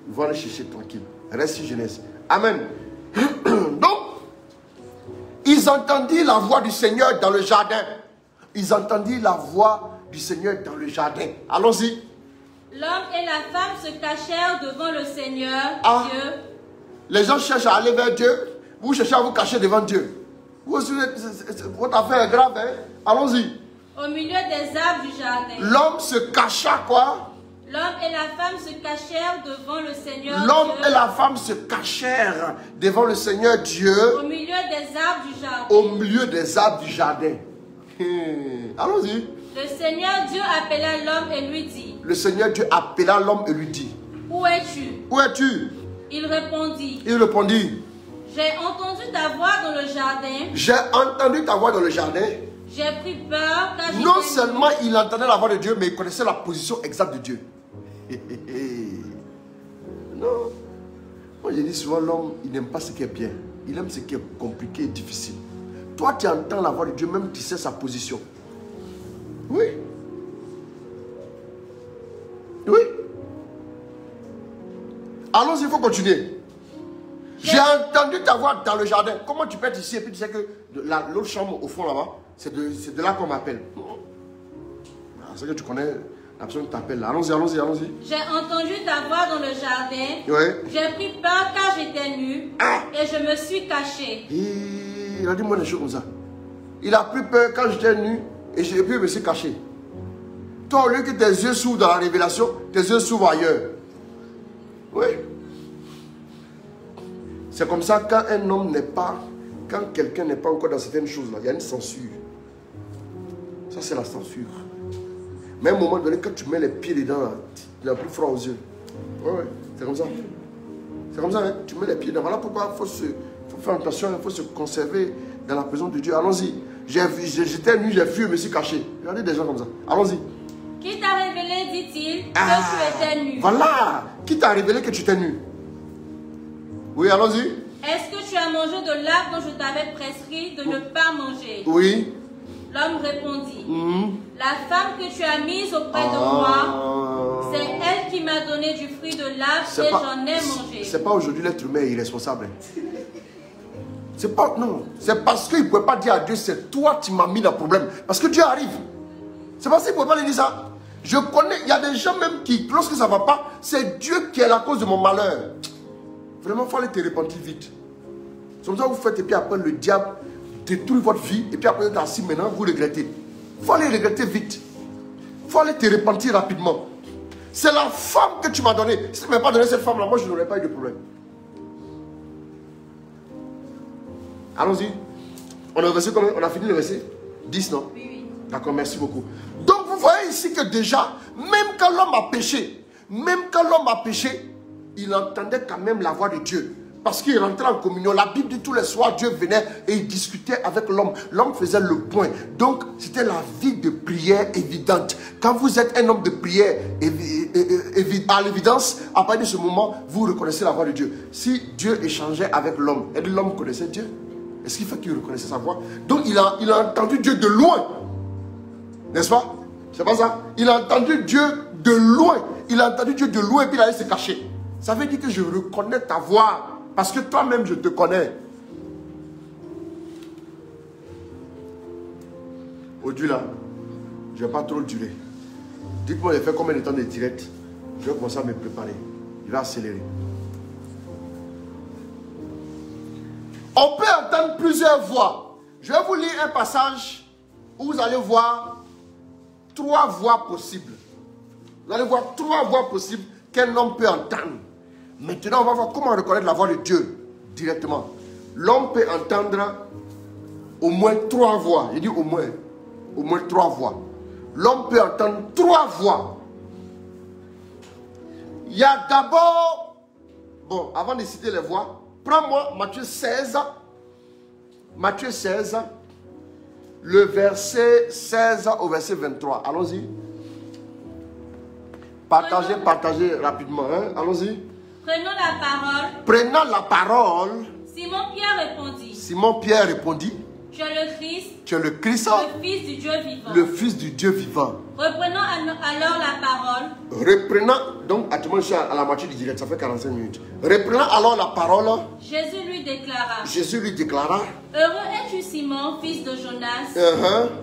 Ils vont aller chercher tranquille. Reste sur Genèse. Amen. Donc, ils entendirent la voix du Seigneur dans le jardin. Ils entendirent la voix du Seigneur dans le jardin. Allons-y. L'homme et la femme se cachèrent devant le Seigneur, Dieu. Les gens cherchent à aller vers Dieu. Vous cherchez à vous cacher devant Dieu. Votre affaire est grave. Hein? Allons-y. Au milieu des arbres du jardin. L'homme se cacha quoi? L'homme et la femme se cachèrent devant le Seigneur. L'homme Dieu, et la femme se cachèrent devant le Seigneur Dieu. au milieu des arbres du jardin. Au milieu des arbres du jardin. Allons-y. Le Seigneur Dieu appela l'homme et lui dit: Le Seigneur Dieu appela l'homme et lui dit: Où es-tu? Où es-tu? Il répondit: Il répondit: J'ai entendu ta voix dans le jardin. J'ai entendu ta voix dans le jardin. J'ai pris peur car j'étais Non nu. seulement il entendait la voix de Dieu, mais il connaissait la position exacte de Dieu. Non. Moi, je dis souvent, l'homme, il n'aime pas ce qui est bien. Il aime ce qui est compliqué et difficile. Toi, tu entends la voix de Dieu, même tu sais sa position. Oui. Oui. Allons-y, il faut continuer. J'ai entendu ta voix dans le jardin. Comment tu peux être ici et puis tu sais que l'autre chambre au fond là-bas, c'est de là qu'on m'appelle. C'est que tu connais La personne t'appelle là. Allons-y, allons-y, allons-y. J'ai entendu ta voix dans le jardin. Oui. J'ai pris peur car j'étais nu. Et je me suis caché. Il a dit moi des choses comme ça. Il a pris peur quand j'étais nu et puis je me suis caché. Toi, au lieu que tes yeux s'ouvrent dans la révélation, tes yeux s'ouvrent ailleurs. Oui. C'est comme ça quand un homme n'est pas, quand quelqu'un n'est pas encore dans certaines choses-là, il y a une censure. Ça, c'est la censure. Mais à un moment donné, quand tu mets les pieds dedans, là, il n'a plus froid aux yeux. Oui, oui, c'est comme ça. C'est comme ça, hein? Tu mets les pieds dedans. Voilà pourquoi il faut faire attention, il faut se conserver dans la présence de Dieu. Allons-y. J'étais nu, j'ai fui, je me suis caché. Regardez des gens comme ça. Allons-y. Qui t'a révélé, dit-il, que tu étais nu? Voilà. Qui t'a révélé que tu étais nu? Oui, allons-y. Est-ce que tu as mangé de l'arbre dont je t'avais prescrit de ne pas manger? Oui. L'homme répondit, la femme que tu as mise auprès de moi, c'est elle qui m'a donné du fruit de l'arbre et j'en ai mangé. C'est pas aujourd'hui l'être humain est irresponsable. C'est pas, non. C'est parce qu'il ne pouvait pas dire à Dieu, c'est toi qui m'as mis dans le problème. Parce que Dieu arrive. C'est parce qu'il ne pouvait pas lui dire ça. Je connais, il y a des gens même qui, lorsque ça ne va pas, c'est Dieu qui est la cause de mon malheur. Vraiment, il faut aller te repentir vite. C'est comme ça que vous faites et puis après le diable détruit votre vie et puis après vous êtes assis maintenant, vous regrettez. Il faut aller regretter vite. Il faut aller te repentir rapidement. C'est la femme que tu m'as donnée. Si tu ne m'avais pas donné cette femme-là, moi je n'aurais pas eu de problème. Allons-y. On a versé combien? On a fini le verset 10, non? Oui, oui. D'accord, merci beaucoup. Donc vous voyez ici que déjà, même quand l'homme a péché, il entendait quand même la voix de Dieu. Parce qu'il rentrait en communion. La Bible dit tous les soirs, Dieu venait et il discutait avec l'homme. L'homme faisait le point. Donc, c'était la vie de prière évidente. Quand vous êtes un homme de prière à l'évidence, à partir de ce moment, vous reconnaissez la voix de Dieu. Si Dieu échangeait avec l'homme, et l'homme connaissait Dieu, est-ce qu'il fait qu'il reconnaissait sa voix? Donc, il a entendu Dieu de loin. N'est-ce pas? C'est pas ça? Il a entendu Dieu de loin. Il a entendu Dieu de loin et puis il allait se cacher. Ça veut dire que je reconnais ta voix. Parce que toi-même, je te connais. Aujourd'hui, là, je ne vais pas trop durer. Dites-moi, j'ai fait combien de temps de direct? Je vais commencer à me préparer. Je vais accélérer. On peut entendre plusieurs voix. Je vais vous lire un passage où vous allez voir 3 voix possibles. Vous allez voir 3 voix possibles qu'un homme peut entendre. Maintenant, on va voir comment reconnaître la voix de Dieu directement. L'homme peut entendre au moins 3 voix. Je dis au moins 3 voix. L'homme peut entendre 3 voix. Il y a d'abord, bon, avant de citer les voix, prends-moi Matthieu 16, le verset 16 au verset 23. Allons-y. Partagez rapidement. Hein? Allons-y. Prenant la parole. Simon Pierre répondit. Tu es le Christ. Le Fils du Dieu vivant. Reprenant alors la parole. Donc actuellement je suis à la moitié du direct, ça fait 45 minutes. Reprenant alors la parole. Jésus lui déclara. Heureux es-tu Simon, fils de Jonas.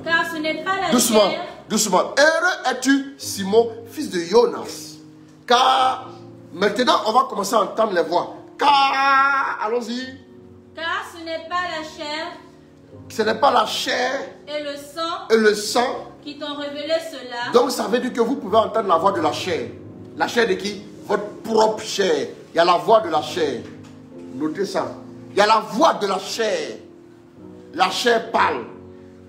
Car ce n'est pas la chair. Doucement. Heureux es-tu Simon, fils de Jonas. Car maintenant on va commencer à entendre les voix. Car, allons-y. Car ce n'est pas la chair. Ce n'est pas la chair et le sang qui t'ont révélé cela. Donc ça veut dire que vous pouvez entendre la voix de la chair. La chair de qui? Votre propre chair. Il y a la voix de la chair. Notez ça. Il y a la voix de la chair. La chair parle.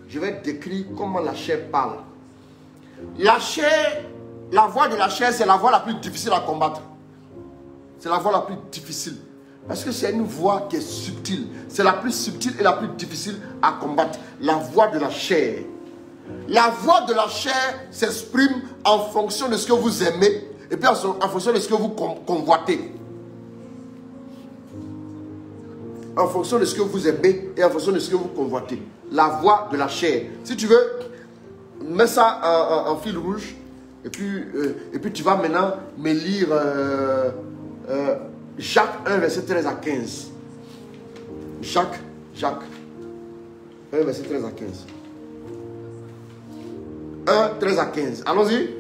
Je vais décrire comment la chair parle. La chair, la voix de la chair, c'est la voix la plus difficile à combattre. C'est la voix la plus difficile. Parce que c'est une voix qui est subtile. C'est la plus subtile et la plus difficile à combattre. La voix de la chair. La voix de la chair s'exprime en fonction de ce que vous aimez et puis en fonction de ce que vous convoitez. En fonction de ce que vous aimez et en fonction de ce que vous convoitez. La voix de la chair. Si tu veux, mets ça en fil rouge et puis tu vas maintenant me lire Jacques 1, verset 13 à 15. Jacques 1, verset 13 à 15. 1, 13 à 15. Allons-y.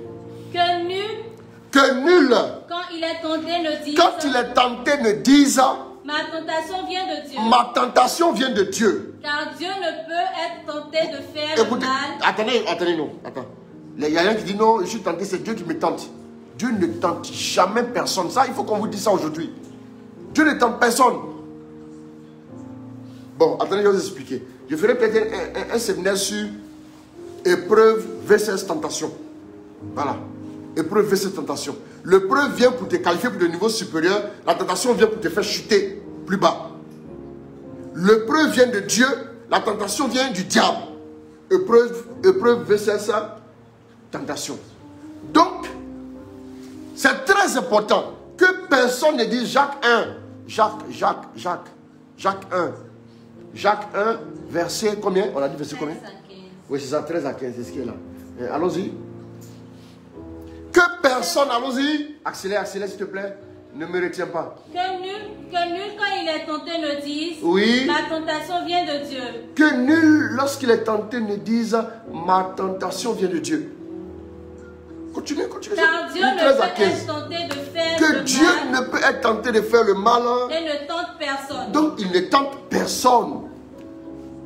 Que nul, quand il est tenté, ne dise quand il est tenté, ne dise ma tentation vient de Dieu. ma tentation vient de Dieu. Car Dieu ne peut être tenté de faire Écoutez, le mal. attendez, non, attends. Il y a rien qui dit non, je suis tenté, c'est Dieu qui me tente. Dieu ne tente jamais personne. Ça, il faut qu'on vous dise ça aujourd'hui. Dieu ne tente personne. Bon, attendez, je vais vous expliquer. Je ferai peut-être un séminaire sur épreuve versus tentation. Voilà. Épreuve versus tentation. L'épreuve vient pour te qualifier pour le niveau supérieur. La tentation vient pour te faire chuter plus bas. L'épreuve vient de Dieu. La tentation vient du diable. Épreuve versus tentation. Donc, c'est très important que personne ne dise Jacques 1. Jacques 1. Jacques 1, verset combien? On a dit verset combien? 13 à 15. Oui, c'est ça, 13 à 15, c'est ce qui est là. Allons-y. Que personne, allons-y. Accélère, s'il te plaît. Ne me retiens pas. Que nul, quand il est tenté, ne dise Oui. ma tentation vient de Dieu. Que nul, lorsqu'il est tenté, ne dise ma tentation vient de Dieu. Continue. Car Dieu ne 13 peut à 15. être tenté de faire Que le Dieu mal ne peut être tenté de faire le mal. et ne tente personne. Donc il ne tente personne.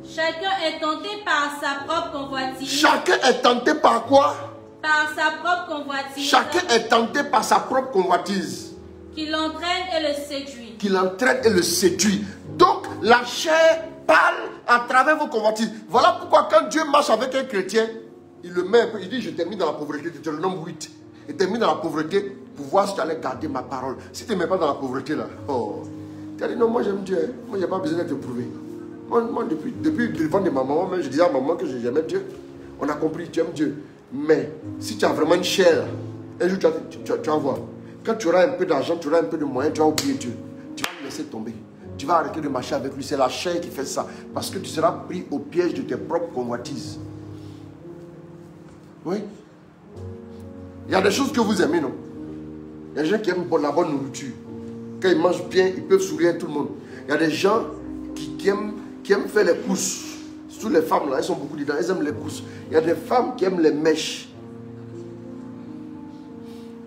Chacun est tenté par sa propre convoitise. Chacun est tenté par quoi? Par sa propre convoitise. Chacun est tenté par sa propre convoitise. Qui l'entraîne et le séduit. Qui l'entraîne et le séduit. Donc la chair parle à travers vos convoitises. Voilà pourquoi quand Dieu marche avec un chrétien, il le met un peu, il dit je t'ai mis dans la pauvreté, tu es le nombre 8. Il t'a mis dans la pauvreté pour voir si tu allais garder ma parole. Si tu ne mets pas dans la pauvreté là, oh, tu as dit non, moi j'aime Dieu, moi j'ai pas besoin d'être prouvé. Moi depuis le ventre de ma maman, je disais à maman que j'aimais Dieu. On a compris, tu aimes Dieu. Mais si tu as vraiment une chair, un jour tu vas voir. Quand tu auras un peu d'argent, tu auras un peu de moyens, tu vas oublier Dieu. Tu vas le laisser tomber. Tu vas arrêter de marcher avec lui. C'est la chair qui fait ça. Parce que tu seras pris au piège de tes propres convoitises. Oui. Il y a des choses que vous aimez, non? Il y a des gens qui aiment la bonne nourriture. Quand ils mangent bien, ils peuvent sourire à tout le monde. Il y a des gens qui aiment faire les courses. Surtout les femmes, là, elles sont beaucoup dedans, elles aiment les courses. Il y a des femmes qui aiment les mèches.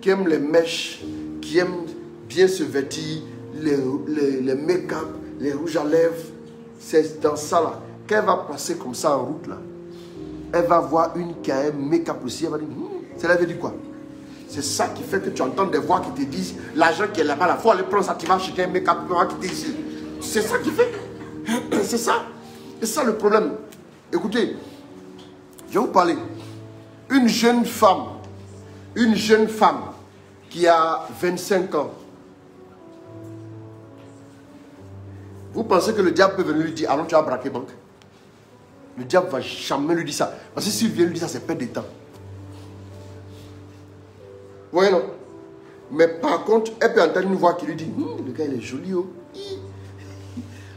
Qui aiment les mèches, qui aiment bien se vêtir, les make-up, les rouges à lèvres. C'est dans ça là. Quand elle va passer comme ça en route là, elle va voir une qui a un make-up aussi, elle va dire, ça veut dire quoi? C'est ça qui fait que tu entends des voix qui te disent, l'argent qui est là-bas, la fois, elle prend ça, tu vas acheter un make-up, tu vas quitter ici. C'est ça qui fait. C'est ça. C'est ça le problème. Écoutez, je vais vous parler. Une jeune femme qui a 25 ans, vous pensez que le diable peut venir lui dire, allons, tu vas braquer banque? Le diable ne va jamais lui dire ça. Parce que s'il vient lui dire ça, c'est perdre de temps. Vous voyez, non? Mais par contre, elle peut entendre une voix qui lui dit, le gars, il est joli, oh.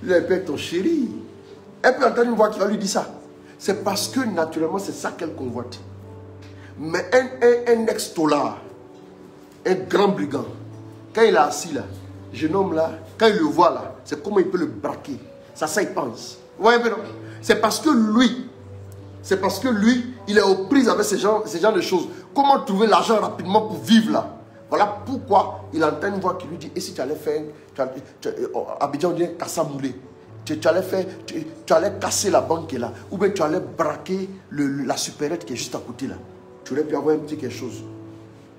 Lui, elle peut être ton chéri. Elle peut entendre une voix qui va lui dire ça. C'est parce que, naturellement, c'est ça qu'elle convoite. Mais un ex-tolard, un grand brigand, quand il est assis là, jeune homme là, quand il le voit là, c'est comment il peut le braquer. Ça il pense. Vous voyez un peu, non? C'est parce que lui, il est aux prises avec ces genres de choses. Comment trouver l'argent rapidement pour vivre là? Voilà pourquoi il entend une voix qui lui dit, et si tu allais faire, Abidjan on dit Kassa Moulé, tu allais casser la banque qui est là, ou bien tu allais braquer la supérette qui est juste à côté là. Tu aurais pu avoir un petit quelque chose.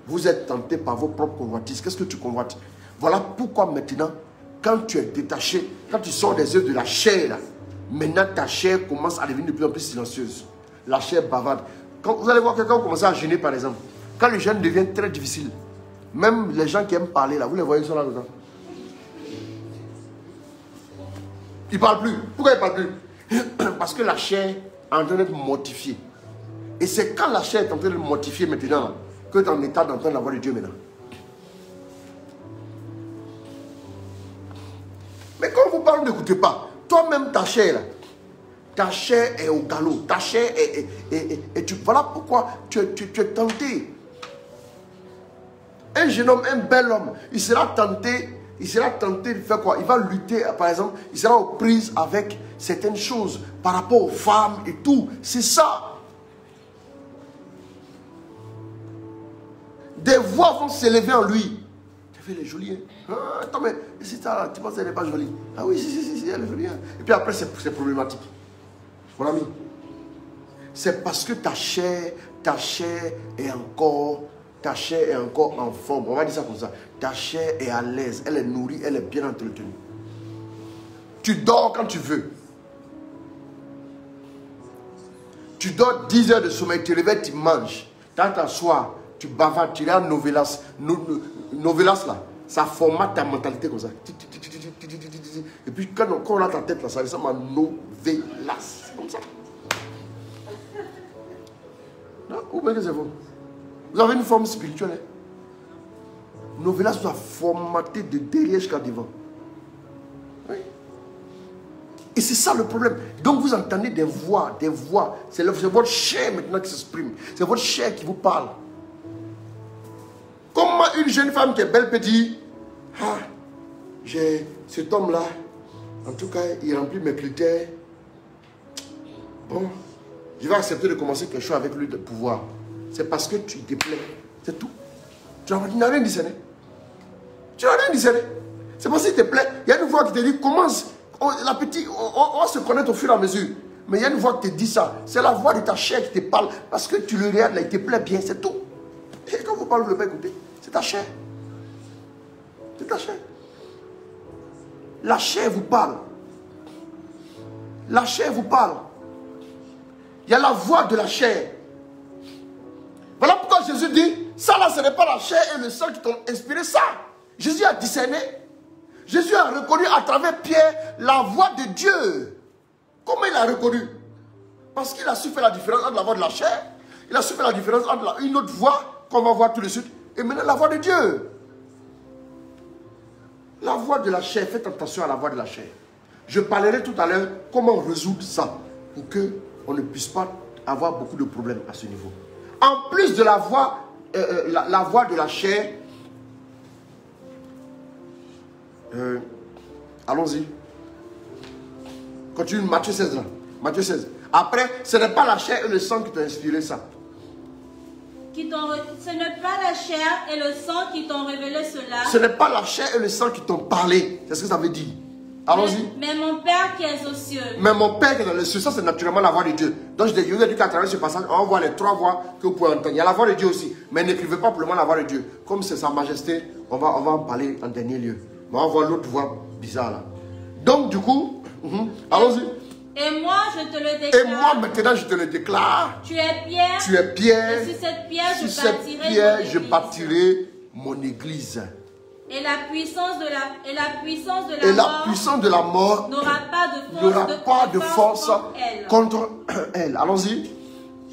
Vous êtes tenté par vos propres convoitises. Qu'est-ce que tu convoites? Voilà pourquoi maintenant, quand tu es détaché, quand tu sors des œufs de la chair là, maintenant ta chair commence à devenir de plus en plus silencieuse. La chair bavarde. Quand vous allez voir quelqu'un commencer à jeûner par exemple, quand le jeûne devient très difficile, même les gens qui aiment parler là, vous les voyez, ils sont là dedans. Ils ne parlent plus. Pourquoi ils ne parlent plus? Parce que la chair est en train d'être mortifiée. Et c'est quand la chair est en train de mortifier maintenant que tu es en état d'entendre la voix de Dieu maintenant. Mais quand vous parlez, n'écoutez pas. Toi-même, ta chair, est au galop. Ta chair est voilà pourquoi tu es tenté. Un jeune homme, un bel homme, il sera tenté de faire quoi? Il va lutter, par exemple, il sera aux prises avec certaines choses par rapport aux femmes et tout. C'est ça. Des voix vont s'élever en lui. Tu fais les jolies. Hein? Ah, attends, mais si ça, tu penses qu'elle n'est pas jolie? Ah oui, si, elle est jolie. Hein? Et puis après, c'est problématique. Mon ami, c'est parce que ta chair est encore en forme. On va dire ça comme ça. Ta chair est à l'aise, elle est nourrie, elle est bien entretenue. Tu dors quand tu veux. Tu dors 10 heures de sommeil, tu réveilles, tu manges. Tu t'assois, tu bavardes, tu regardes Novelas. Novelas là, ça formate ta mentalité comme ça. Et puis quand on a ta tête là, ça ressemble à Novelas. C'est comme ça. Non, ou bien que c'est vous. Vous avez une forme spirituelle. Hein? Novelas doit formater de derrière jusqu'à devant. Oui. Et c'est ça le problème. Donc vous entendez des voix. C'est votre chair maintenant qui s'exprime. C'est votre chair qui vous parle. Comment une jeune femme qui est belle peut dire, ah, j'ai cet homme-là, en tout cas, il remplit mes critères. Bon, je vais accepter de commencer quelque chose avec lui de pouvoir. C'est parce que tu te plais. C'est tout. Tu n'as rien discerné. Tu n'as rien discerné. C'est parce qu'il te plaît. Il y a une voix qui te dit, commence. On va se connaître au fur et à mesure. Mais il y a une voix qui te dit ça. C'est la voix de ta chair qui te parle. Parce que tu le regardes là, il te plaît bien, c'est tout. Et quand vous parlez, vous ne pouvez pas écouter. C'est ta chair. C'est ta chair. La chair vous parle. La chair vous parle. Il y a la voix de la chair. Voilà pourquoi Jésus dit, ça là, ce n'est pas la chair et le sang qui t'ont inspiré ça. Jésus a discerné. Jésus a reconnu à travers Pierre la voix de Dieu. Comment il a reconnu? Parce qu'il a su faire la différence entre la voix de la chair, il a su faire la différence entre une autre voix qu'on va voir tout de suite, et maintenant la voix de Dieu. La voix de la chair, faites attention à la voix de la chair. Je parlerai tout à l'heure comment résoudre ça, pour qu'on ne puisse pas avoir beaucoup de problèmes à ce niveau. En plus de la voix de la chair, allons-y. Continue Matthieu 16 là. Matthieu 16. Après, ce n'est pas la chair et le sang qui t'ont inspiré ça. Ce n'est pas la chair et le sang qui t'ont révélé cela. Ce n'est pas la chair et le sang qui t'ont parlé. C'est ce que ça veut dire. Allons-y. Mais mon Père qui est aux cieux. Mais mon Père qui est dans les cieux, ça c'est naturellement la voix de Dieu. Donc je vous ai dit qu'à travers ce passage, on va voir les 3 voix que vous pouvez entendre. Il y a la voix de Dieu aussi. Mais n'écrivez pas pour le moment la voix de Dieu. Comme c'est sa majesté, on va en parler en dernier lieu. Mais on va voir l'autre voix bizarre là. Donc du coup, allons-y. Et moi je te le déclare. Et moi maintenant je te le déclare. Tu es Pierre. Tu es Pierre. Et sur cette pierre, je bâtirai mon église. Et la puissance de la mort n'aura pas de force contre elle. Allons-y.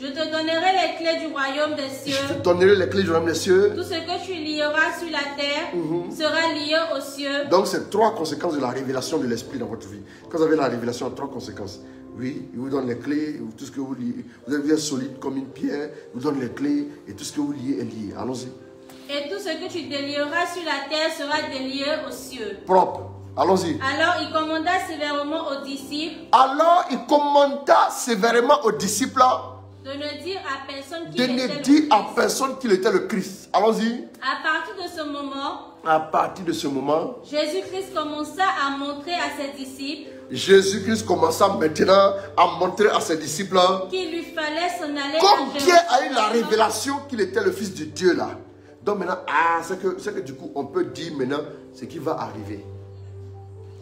Je te donnerai les clés du royaume des cieux. Je te donnerai les clés du royaume des cieux. Tout ce que tu lieras sur la terre sera lié aux cieux. Donc c'est 3 conséquences de la révélation de l'esprit dans votre vie. Quand vous avez la révélation, 3 conséquences. Oui, il vous donne les clés, tout ce que vous liez. Vous êtes solide comme une pierre, il vous donne les clés et tout ce que vous liez est lié. Allons-y. Et tout ce que tu délieras sur la terre sera délié aux cieux. Propre. Allons-y. Alors il commanda sévèrement aux disciples. De ne dire à personne qu'il était le Christ. Allons-y. À partir de ce moment, Jésus-Christ commença à montrer à ses disciples. Jésus-Christ commença maintenant à montrer à ses disciples qu'il lui fallait s'en aller. Comme Pierre a eu la révélation qu'il était le Fils de Dieu là. Donc maintenant, c'est que du coup, on peut dire maintenant ce qui va arriver.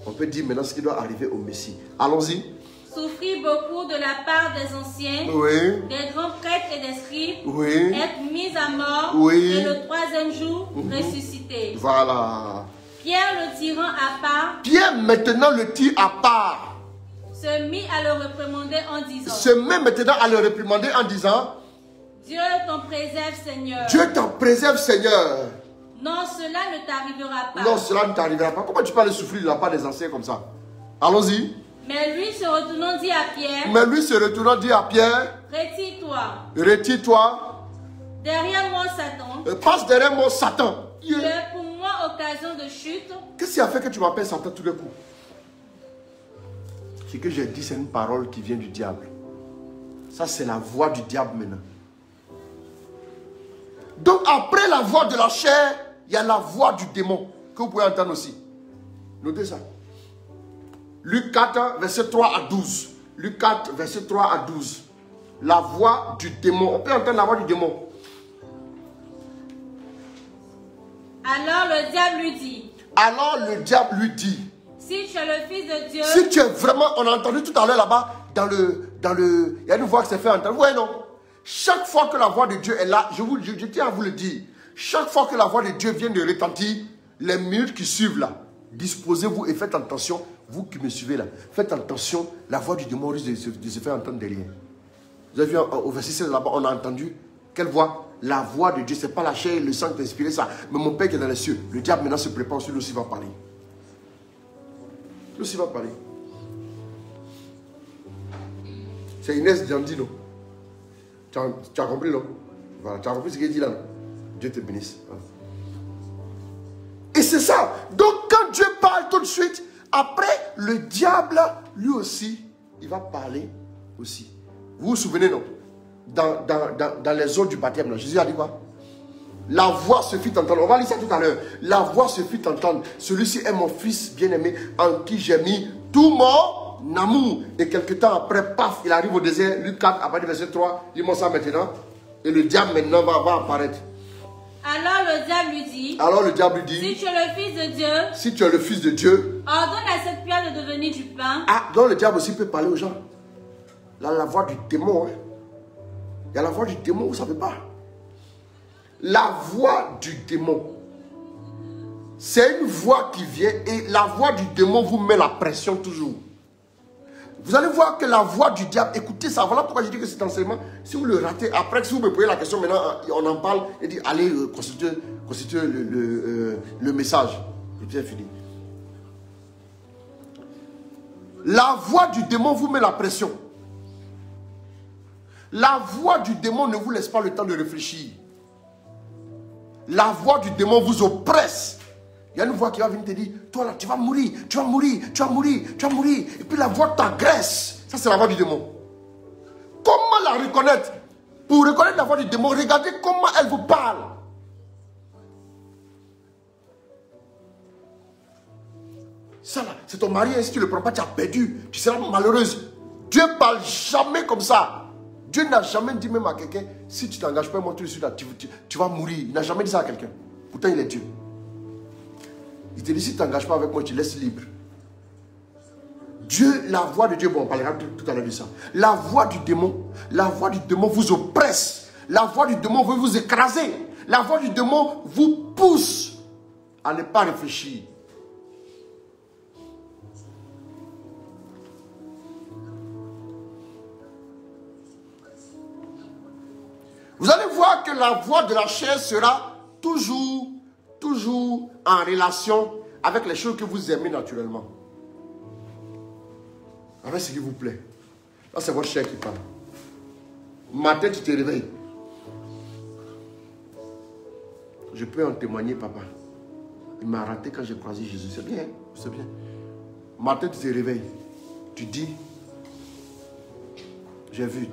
On peut dire maintenant ce qui doit arriver au Messie. Allons-y. Souffrit beaucoup de la part des anciens, des grands prêtres et des scribes, être mis à mort et le 3e jour ressuscité. Voilà. Pierre le tirant à part. Pierre maintenant le tire à part. Se mit à le réprimander en disant. Se met maintenant à le réprimander en disant. Dieu t'en préserve, Seigneur. Dieu t'en préserve, Seigneur. Non, cela ne t'arrivera pas. Non, cela ne t'arrivera pas. Comment tu peux aller souffrir de la part des anciens comme ça? Allons-y. Mais lui se retournant dit à Pierre. Retire-toi. Retire-toi. Derrière moi, Satan. Passe derrière moi, Satan. Tu es pour moi occasion de chute. Qu'est-ce qui a fait que tu m'appelles Satan tout d'un coup? Ce que j'ai dit, c'est une parole qui vient du diable. Ça, c'est la voix du diable maintenant. Donc après la voix de la chair, il y a la voix du démon que vous pouvez entendre aussi. Notez ça. Luc 4, verset 3 à 12. Luc 4, verset 3 à 12. La voix du démon. On peut entendre la voix du démon. Alors le diable lui dit. Alors le diable lui dit. Si tu es le Fils de Dieu. Si tu es vraiment, on a entendu tout à l'heure là-bas, il y a une voix qui s'est fait entendre. Vous voyez non? Chaque fois que la voix de Dieu est là, je tiens à vous le dire. Chaque fois que la voix de Dieu vient de retentir, les minutes qui suivent là, disposez-vous et faites attention, vous qui me suivez là, faites attention, la voix du démon risque de se faire entendre derrière. Vous avez vu au verset 16 là-bas, on a entendu, quelle voix? La voix de Dieu, ce n'est pas la chair et le sang qui a inspiré ça, mais mon Père qui est dans les cieux. Le diable maintenant se prépare, celui aussi va parler. Lui aussi va parler. C'est Inès Diandino. Tu as compris, non? Voilà, tu as compris ce qu'il dit là, non? Dieu te bénisse. Voilà. Et c'est ça. Donc quand Dieu parle tout de suite, après le diable, lui aussi, il va parler aussi. Vous vous souvenez, non? Dans les eaux du baptême, là, Jésus a dit quoi? La voix se fit entendre. On va lire ça tout à l'heure. La voix se fit entendre. Celui-ci est mon fils bien-aimé en qui j'ai mis tout mon amour. Et quelques temps après, paf, il arrive au désert. Luc 4, à partir du verset 3. Dis-moi ça maintenant. Et le diable maintenant va apparaître. Alors le diable lui dit. Alors le diable lui dit. Si tu es le Fils de Dieu. Si tu es le Fils de Dieu. Ordonne à cette pierre de devenir du pain. Ah, donc le diable aussi peut parler aux gens. Là, la voix du démon. Hein. Il y a la voix du démon, vous ne savez pas. La voix du démon, c'est une voix qui vient et la voix du démon vous met la pression toujours. Vous allez voir que la voix du diable, écoutez ça, voilà pourquoi je dis que cet enseignement, si vous le ratez, après si vous me posez la question maintenant, on en parle et dit allez constituer le message. Et puis c'est fini. La voix du démon vous met la pression. La voix du démon ne vous laisse pas le temps de réfléchir. La voix du démon vous oppresse. Il y a une voix qui va venir te dire, toi là, tu vas mourir, tu vas mourir, tu vas mourir, tu vas mourir. Et puis la voix t'agresse. Ça, c'est la voix du démon. Comment la reconnaître? Pour reconnaître la voix du démon, regardez comment elle vous parle. Ça là, c'est ton mari, si tu ne le prends pas, tu as perdu. Tu seras malheureuse. Dieu ne parle jamais comme ça. Dieu n'a jamais dit même à quelqu'un, si tu ne t'engages pas, moi tout de suite, tu vas mourir. Il n'a jamais dit ça à quelqu'un. Pourtant, il est Dieu. Il te dit, si tu ne t'engages pas avec moi, tu laisses libre. Dieu, la voix de Dieu, bon, on parlera tout à l'heure de ça. La voix du démon vous oppresse. La voix du démon veut vous écraser. La voix du démon vous pousse à ne pas réfléchir. Vous allez voir que la voix de la chair sera toujours en relation avec les choses que vous aimez naturellement. Avec ce qui vous plaît. Là, c'est votre chair qui parle. Matin, tu te réveilles. Je peux en témoigner, papa. Il m'a raté quand j'ai croisé Jésus. C'est bien, c'est bien. Matin, tu te réveilles. Tu dis, j'ai vu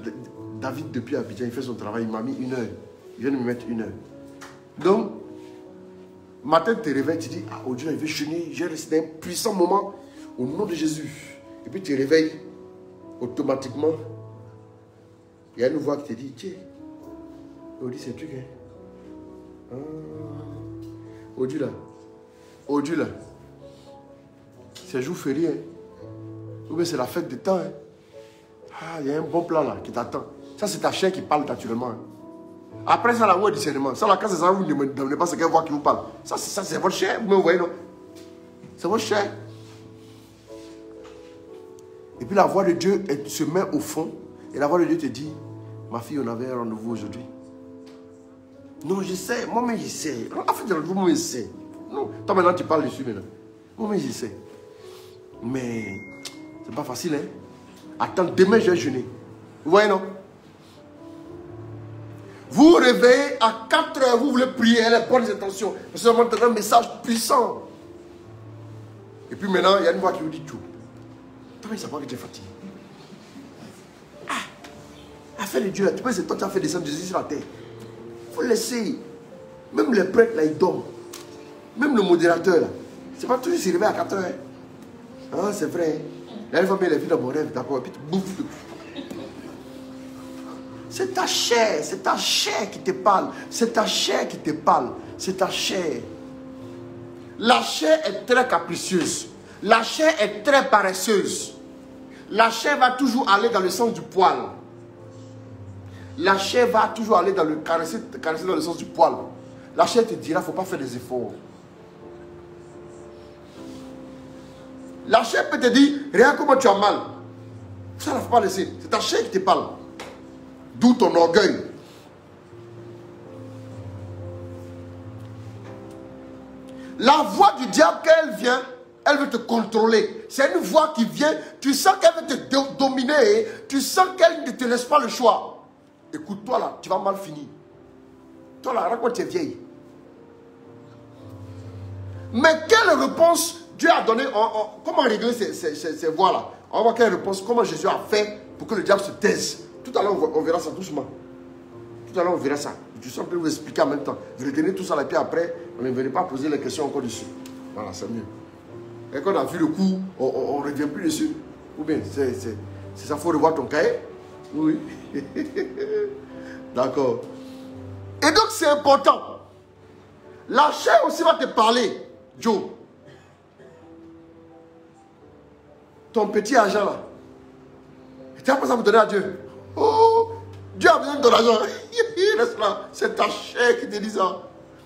David depuis Abidjan, il fait son travail, il m'a mis 1 heure. Il vient de me mettre 1 heure. Donc, matin, tu te réveilles, tu dis, ah, oh Dieu, il veut jeûner, j'ai resté un puissant moment au nom de Jésus. Et puis tu te réveilles, automatiquement, il y a une voix qui te dit, tiens, Audi, c'est truc, hein. Audi là, c'est jour férié, hein. Ou bien c'est la fête de temps, hein. Ah, il y a un bon plan là qui t'attend. Ça, c'est ta chair qui parle naturellement. Hein. Après ça, la voix du discernement. Ça, là, quand c'est ça, vous ne me demandez pas ce qu'elle voit qui vous parle. Ça, c'est votre chair. Vous me voyez, non? C'est votre chair. Et puis la voix de Dieu, elle se met au fond. Et la voix de Dieu te dit, ma fille, on avait un rendez-vous aujourd'hui. Non, je sais. Moi-même, je sais. En fait, moi-même, je sais. Non, toi, maintenant, tu parles dessus, maintenant. Moi-même, je sais. Mais, c'est pas facile, hein? Attends, demain, je vais jeûner. Vous voyez, non? Vous vous réveillez à 4 heures, vous voulez prier, les bonnes intentions. C'est un message puissant. Et puis maintenant, il y a une voix qui vous dit tout. Toi, il savoir que tu es fatigué. Ah, affaire de Dieu, là, tu peux, c'est toi qui as fait descendre Jésus sur la terre. Il faut laisser. Même les prêtres, là, ils dorment. Même le modérateur, là. C'est pas toujours s'il réveille à 4 heures. Ah, c'est vrai. La dernière fois, il est venu dans mon rêve, d'accord, et puis tu bouffes. C'est ta chair qui te parle. C'est ta chair qui te parle. C'est ta chair. La chair est très capricieuse. La chair est très paresseuse. La chair va toujours aller dans le sens du poil. La chair va toujours aller dans le caresser dans le sens du poil. La chair te dira, il ne faut pas faire des efforts. La chair peut te dire, regarde comment tu as mal. Ça, il ne faut pas laisser. C'est ta chair qui te parle. D'où ton orgueil. La voix du diable, quand elle vient, elle veut te contrôler. C'est une voix qui vient, tu sens qu'elle veut te dominer, tu sens qu'elle ne te laisse pas le choix. Écoute-toi là, tu vas mal finir. Toi là, raconte, tu es vieille. Mais quelle réponse Dieu a donnée, comment régler ces voix-là? On va voir quelle réponse, comment Jésus a fait pour que le diable se taise. Tout à l'heure, on verra ça doucement. Tout à l'heure, on verra ça. Je suis en train de vous expliquer en même temps. Vous retenez tout ça, et puis après, on ne venait pas poser les questions encore dessus. Voilà, c'est mieux. Et quand on a vu le coup, on ne revient plus dessus. Ou bien, c'est ça, il faut revoir ton cahier. Oui. D'accord. Et donc, c'est important. La chair aussi va te parler, Joe. Ton petit argent là. Tu as pas ça pour donner à Dieu. Oh, Dieu a besoin de ton argent. Il reste là. C'est ta chair qui te dit ça.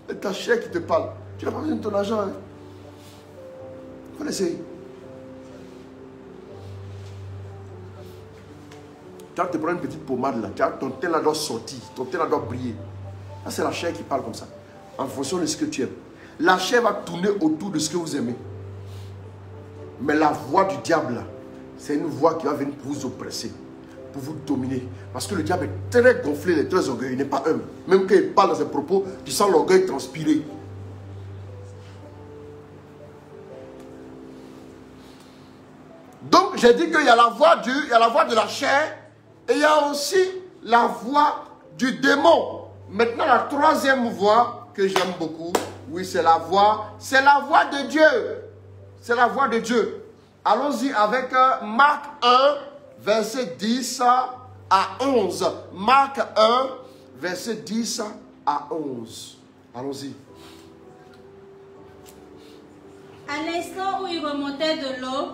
C'est ta chair qui te parle. Tu n'as pas besoin de ton argent. Hein. Faut l'essayer. Tu vas te prendre une petite pommade là. Ton teint là doit sortir. Ton teint là doit briller. Là, c'est la chair qui parle comme ça. En fonction de ce que tu aimes. La chair va tourner autour de ce que vous aimez. Mais la voix du diable là, c'est une voix qui va venir pour vous oppresser, pour vous dominer. Parce que le diable est très gonflé, il est très orgueilleux, il n'est pas humble. Même quand il parle dans ses propos, tu sens l'orgueil transpirer. Donc j'ai dit qu'il y a la voix il y a la voix de la chair, et il y a aussi la voix du démon. Maintenant la troisième voix que j'aime beaucoup, oui c'est la voix de Dieu. C'est la voix de Dieu. Allons-y avec Marc 1, verset 10 à 11. Marc 1, verset 10 à 11. Allons-y. À l'instant où il remontait de l'eau,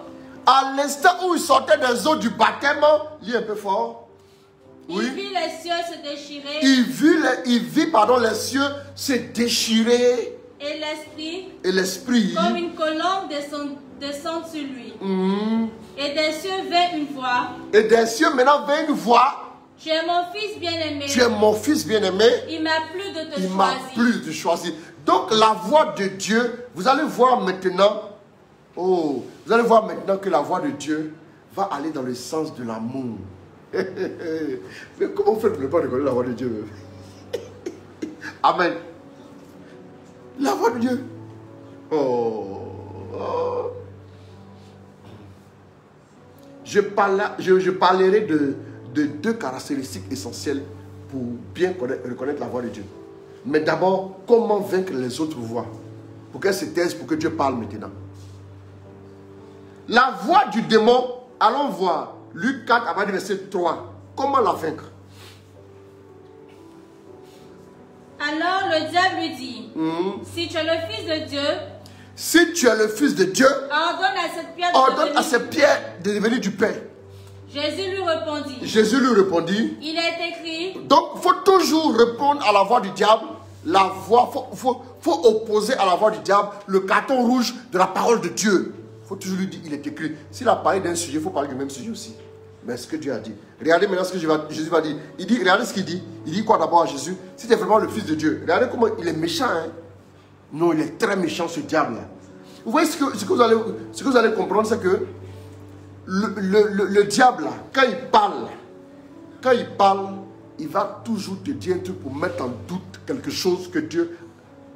À l'instant où il sortait des eaux du baptême, lis un peu fort. Oui. il vit les cieux se déchirer Il vit les cieux se déchirer. et l'esprit, Comme une colombe descend sur lui. Et des cieux vint une voix. Et des cieux maintenant vint une voix. Tu es mon fils bien-aimé. Tu es mon fils bien-aimé. Il m'a plu de te Il m'a choisir. plu de choisir. Donc la voix de Dieu, vous allez voir maintenant, vous allez voir maintenant que la voix de Dieu va aller dans le sens de l'amour. Mais comment faire pour ne pas reconnaître la voix de Dieu? Amen. La voix de Dieu. Je parlerai de deux caractéristiques essentielles pour bien reconnaître la voix de Dieu. Mais d'abord, comment vaincre les autres voix? Pour qu'elles se taisent, pour que Dieu parle maintenant. La voix du démon, allons voir Luc 4, à partir du verset 3. Comment la vaincre? Alors le diable lui dit, si tu es le fils de Dieu, si tu es le fils de Dieu, ordonne à cette pierre ordonne à cette pierre de devenir du pain. Jésus lui répondit, il est écrit. Donc il faut toujours répondre à la voix du diable. La voix, faut opposer à la voix du diable le carton rouge de la parole de Dieu. Il faut toujours lui dire, il est écrit. S'il a parlé d'un sujet, il faut parler du même sujet aussi. Mais ce que Dieu a dit. Regardez maintenant ce que Jésus va dire. Il dit, regardez ce qu'il dit. Il dit quoi d'abord à Jésus? Si tu es vraiment le fils de Dieu. Regardez comment il est méchant. Hein? Non, il est très méchant ce diable-là. Vous voyez ce que vous allez comprendre, c'est que le diable, là, quand il parle, il va toujours te dire un truc pour mettre en doute quelque chose que Dieu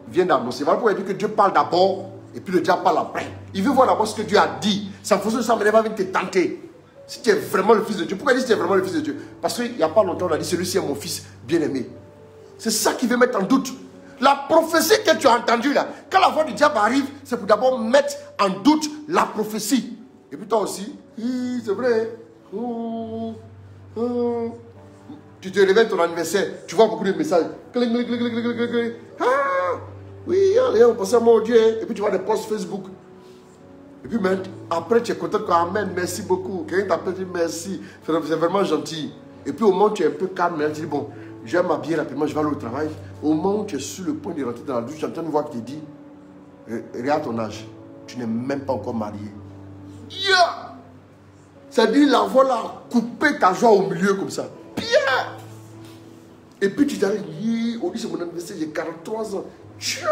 vient d'annoncer. Voilà pourquoi il dit que Dieu parle d'abord et puis le diable parle après. Il veut voir d'abord ce que Dieu a dit. Ça en fonction de ça, mais il va venir te tenter. Si tu es vraiment le fils de Dieu. Pourquoi il dit si tu es vraiment le fils de Dieu? Parce qu'il n'y a pas longtemps, on a dit celui-ci est mon fils bien-aimé. C'est ça qui veut mettre en doute. La prophétie que tu as entendue là, quand la voix du diable arrive, c'est pour d'abord mettre en doute la prophétie. Et puis toi aussi, c'est vrai. Tu te réveilles ton anniversaire, tu vois beaucoup de messages. Ah, oui, allez, on pense à mon Dieu. Et puis tu vois des posts Facebook. Et puis même, après tu es content que Amen, merci beaucoup. Quelqu'un t'appelle, dit merci. C'est vraiment gentil. Et puis au moment où tu es un peu calme, tu dis bon, je vais m'habiller rapidement, je vais aller au travail. Au moment où tu es sur le point de rentrer dans la douche, tu entends une voix qui te dit, regarde ton âge, tu n'es même pas encore marié. Yeah! C'est-à-dire la voix là a coupé ta joie au milieu comme ça. Bien! Et puis tu t'arrêtes, on dit c'est mon anniversaire, j'ai 43 ans. Tiens,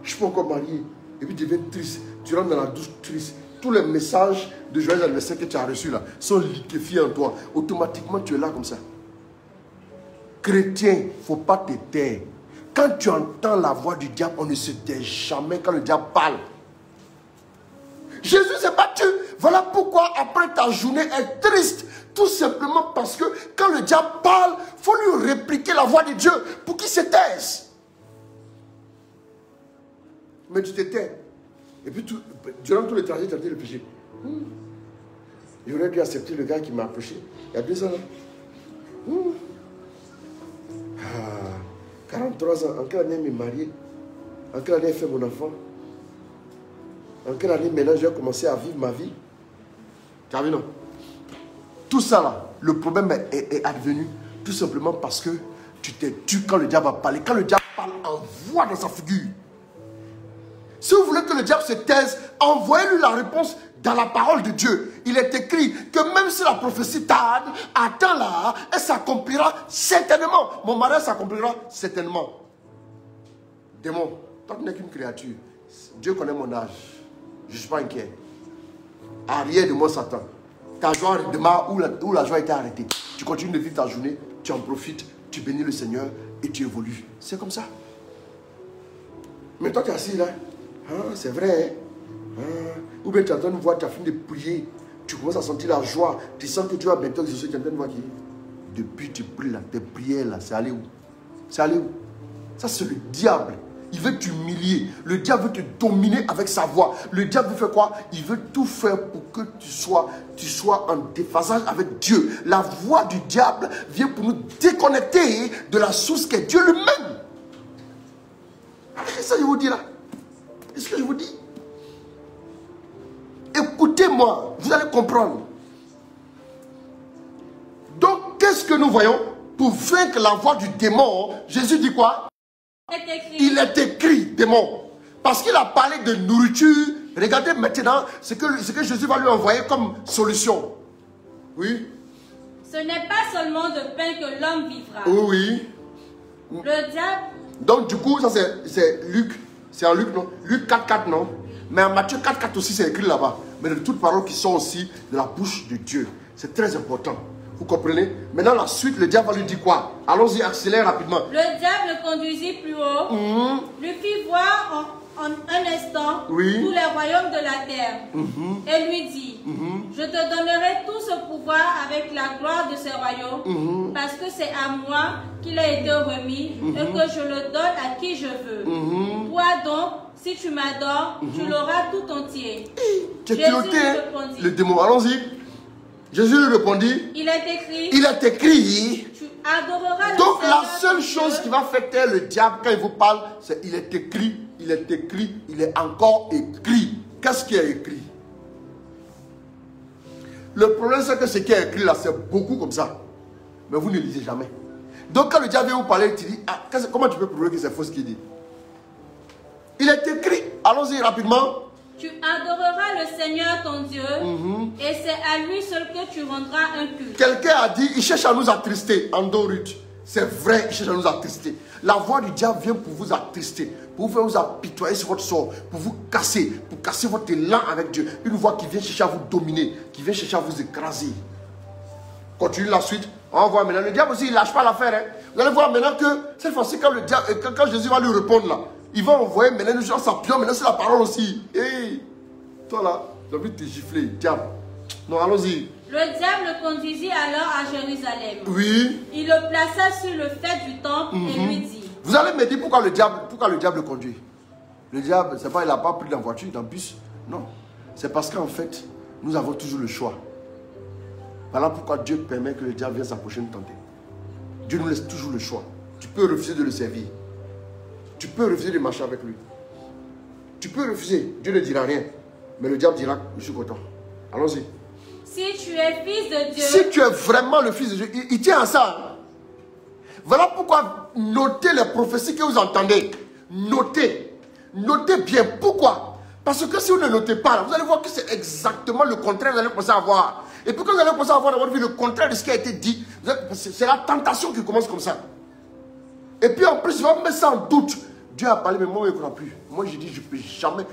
je ne suis pas encore marié. Et puis tu deviens triste. Tu rentres dans la douche triste. Tous les messages de joyeux anniversaire que tu as reçus là sont liquéfiés en toi. Automatiquement, tu es là comme ça. Chrétien, il ne faut pas te taire. Quand tu entends la voix du diable, on ne se tait jamais quand le diable parle. Jésus s'est battu. Voilà pourquoi après ta journée est triste. Tout simplement parce que quand le diable parle, il faut lui répliquer la voix de Dieu pour qu'il se taise. Mais tu te tais. Et puis durant tout le trajet, tu as dit le péché. J'aurais dû accepter le gars qui m'a approché. Il y a 2 ans là. 43 ans, en quelle année m'est marié? En quelle année j'ai fait mon enfant? En quelle année maintenant j'ai commencé à vivre ma vie? Tu as vu, non? Tout ça là, le problème est advenu tout simplement parce que tu t'es tué quand le diable a parlé. Quand le diable parle, envoie dans sa figure. Si vous voulez que le diable se taise, envoyez-lui la réponse dans la parole de Dieu. Il est écrit que même si la prophétie tarde, attends-la, elle s'accomplira certainement. Mon mariage s'accomplira certainement. Démon, toi tu n'es qu'une créature. Dieu connaît mon âge. Je ne suis pas inquiet. Arrière de moi, Satan. Ta joie démarre où la joie a été arrêtée. Tu continues de vivre ta journée, tu en profites, tu bénis le Seigneur et tu évolues. C'est comme ça. Mais toi, tu es assis là. Ah, c'est vrai. Ah. Ou bien tu entends une voix, tu as fini de prier. Tu commences à sentir la joie. Tu sens que tu vas bientôt exaucer. Tu entends une voix qui dit, depuis tu pries là, tes prières là, c'est allé où? C'est allé où? Ça, c'est le diable. Il veut t'humilier. Le diable veut te dominer avec sa voix. Le diable veut faire quoi? Il veut tout faire pour que tu sois en déphasage avec Dieu. La voix du diable vient pour nous déconnecter de la source qu'est Dieu lui-même. Qu'est-ce que je vous dis là? Qu'est-ce que je vous dis? Écoutez-moi, vous allez comprendre. Donc, qu'est-ce que nous voyons? Pour vaincre la voix du démon, Jésus dit quoi? Il est écrit, démon. Parce qu'il a parlé de nourriture. Regardez maintenant ce que Jésus va lui envoyer comme solution. Oui. Ce n'est pas seulement de pain que l'homme vivra. Oui. Le diable. Donc du coup, ça c'est Luc. C'est en Luc, non? Luc 4,4, non? Mais en Matthieu 4,4 aussi, c'est écrit là-bas. Mais de toutes paroles qui sont aussi de la bouche de Dieu. C'est très important. Vous comprenez? Maintenant, la suite, le diable va lui dire quoi? Allons-y, accélère rapidement. Le diable le conduisit plus haut, lui fit voir en un instant tous les royaumes de la terre et lui dit, je te donnerai tout ce pouvoir avec la gloire de ces royaumes parce que c'est à moi qu'il a été remis et que je le donne à qui je veux. Toi donc, si tu m'adores, tu l'auras tout entier. Jésus répondit, le démon, allons-y. Jésus lui répondit, il est écrit, tu adoreras le donc Seigneur la seule chose qui va faire taire le diable quand il vous parle, c'est il est écrit, il est écrit, il est encore écrit. Qu'est-ce qui est écrit? Le problème c'est que ce qui est écrit là, c'est beaucoup comme ça. Mais vous ne lisez jamais. Donc quand le diable vient vous parler, tu dis, ah, comment tu peux prouver que c'est faux ce qu'il dit? Il est écrit, allons-y rapidement. Tu adoreras le Seigneur ton Dieu et c'est à lui seul que tu rendras un culte. Quelqu'un a dit, il cherche à nous attrister, Andorut. C'est vrai, il cherche à nous attrister. La voix du diable vient pour vous attrister, pour vous faire vous apitoyer sur votre sort, pour vous casser, pour casser votre élan avec Dieu. Une voix qui vient chercher à vous dominer, qui vient chercher à vous écraser. Continue la suite, on va voir maintenant. Le diable aussi, il ne lâche pas l'affaire. Hein. Vous allez voir maintenant que cette fois-ci, quand Jésus va lui répondre là, il va envoyer maintenant les gens s'appuyant, maintenant c'est la parole aussi. Hey, toi là, j'ai envie de te gifler, diable. Non, allons-y. Le diable le conduisit alors à Jérusalem. Oui. Il le plaça sur le fait du temple et lui dit, Vous allez me dire pourquoi le diable conduit. Le diable, c'est pas il n'a pas pris dans la voiture, dans le bus. Non. C'est parce qu'en fait, nous avons toujours le choix. Voilà pourquoi Dieu permet que le diable vienne s'approcher de nous tenter. Dieu nous laisse toujours le choix. Tu peux refuser de le servir. Tu peux refuser de marcher avec lui. Tu peux refuser. Dieu ne dira rien. Mais le diable dira, je suis content. Allons-y. Si tu es fils de Dieu. Si tu es vraiment le fils de Dieu, il tient à ça. Hein? Voilà pourquoi notez les prophéties que vous entendez. Notez. Notez bien. Pourquoi? Parce que si vous ne notez pas, vous allez voir que c'est exactement le contraire que vous allez penser à voir. Et puis quand vous allez penser à avoir dans votre vie le contraire de ce qui a été dit, c'est la tentation qui commence comme ça. Et puis en plus, il va me mettre ça en doute. Dieu a parlé, mais moi, il ne croit plus. Moi, je dis, je ne peux jamais,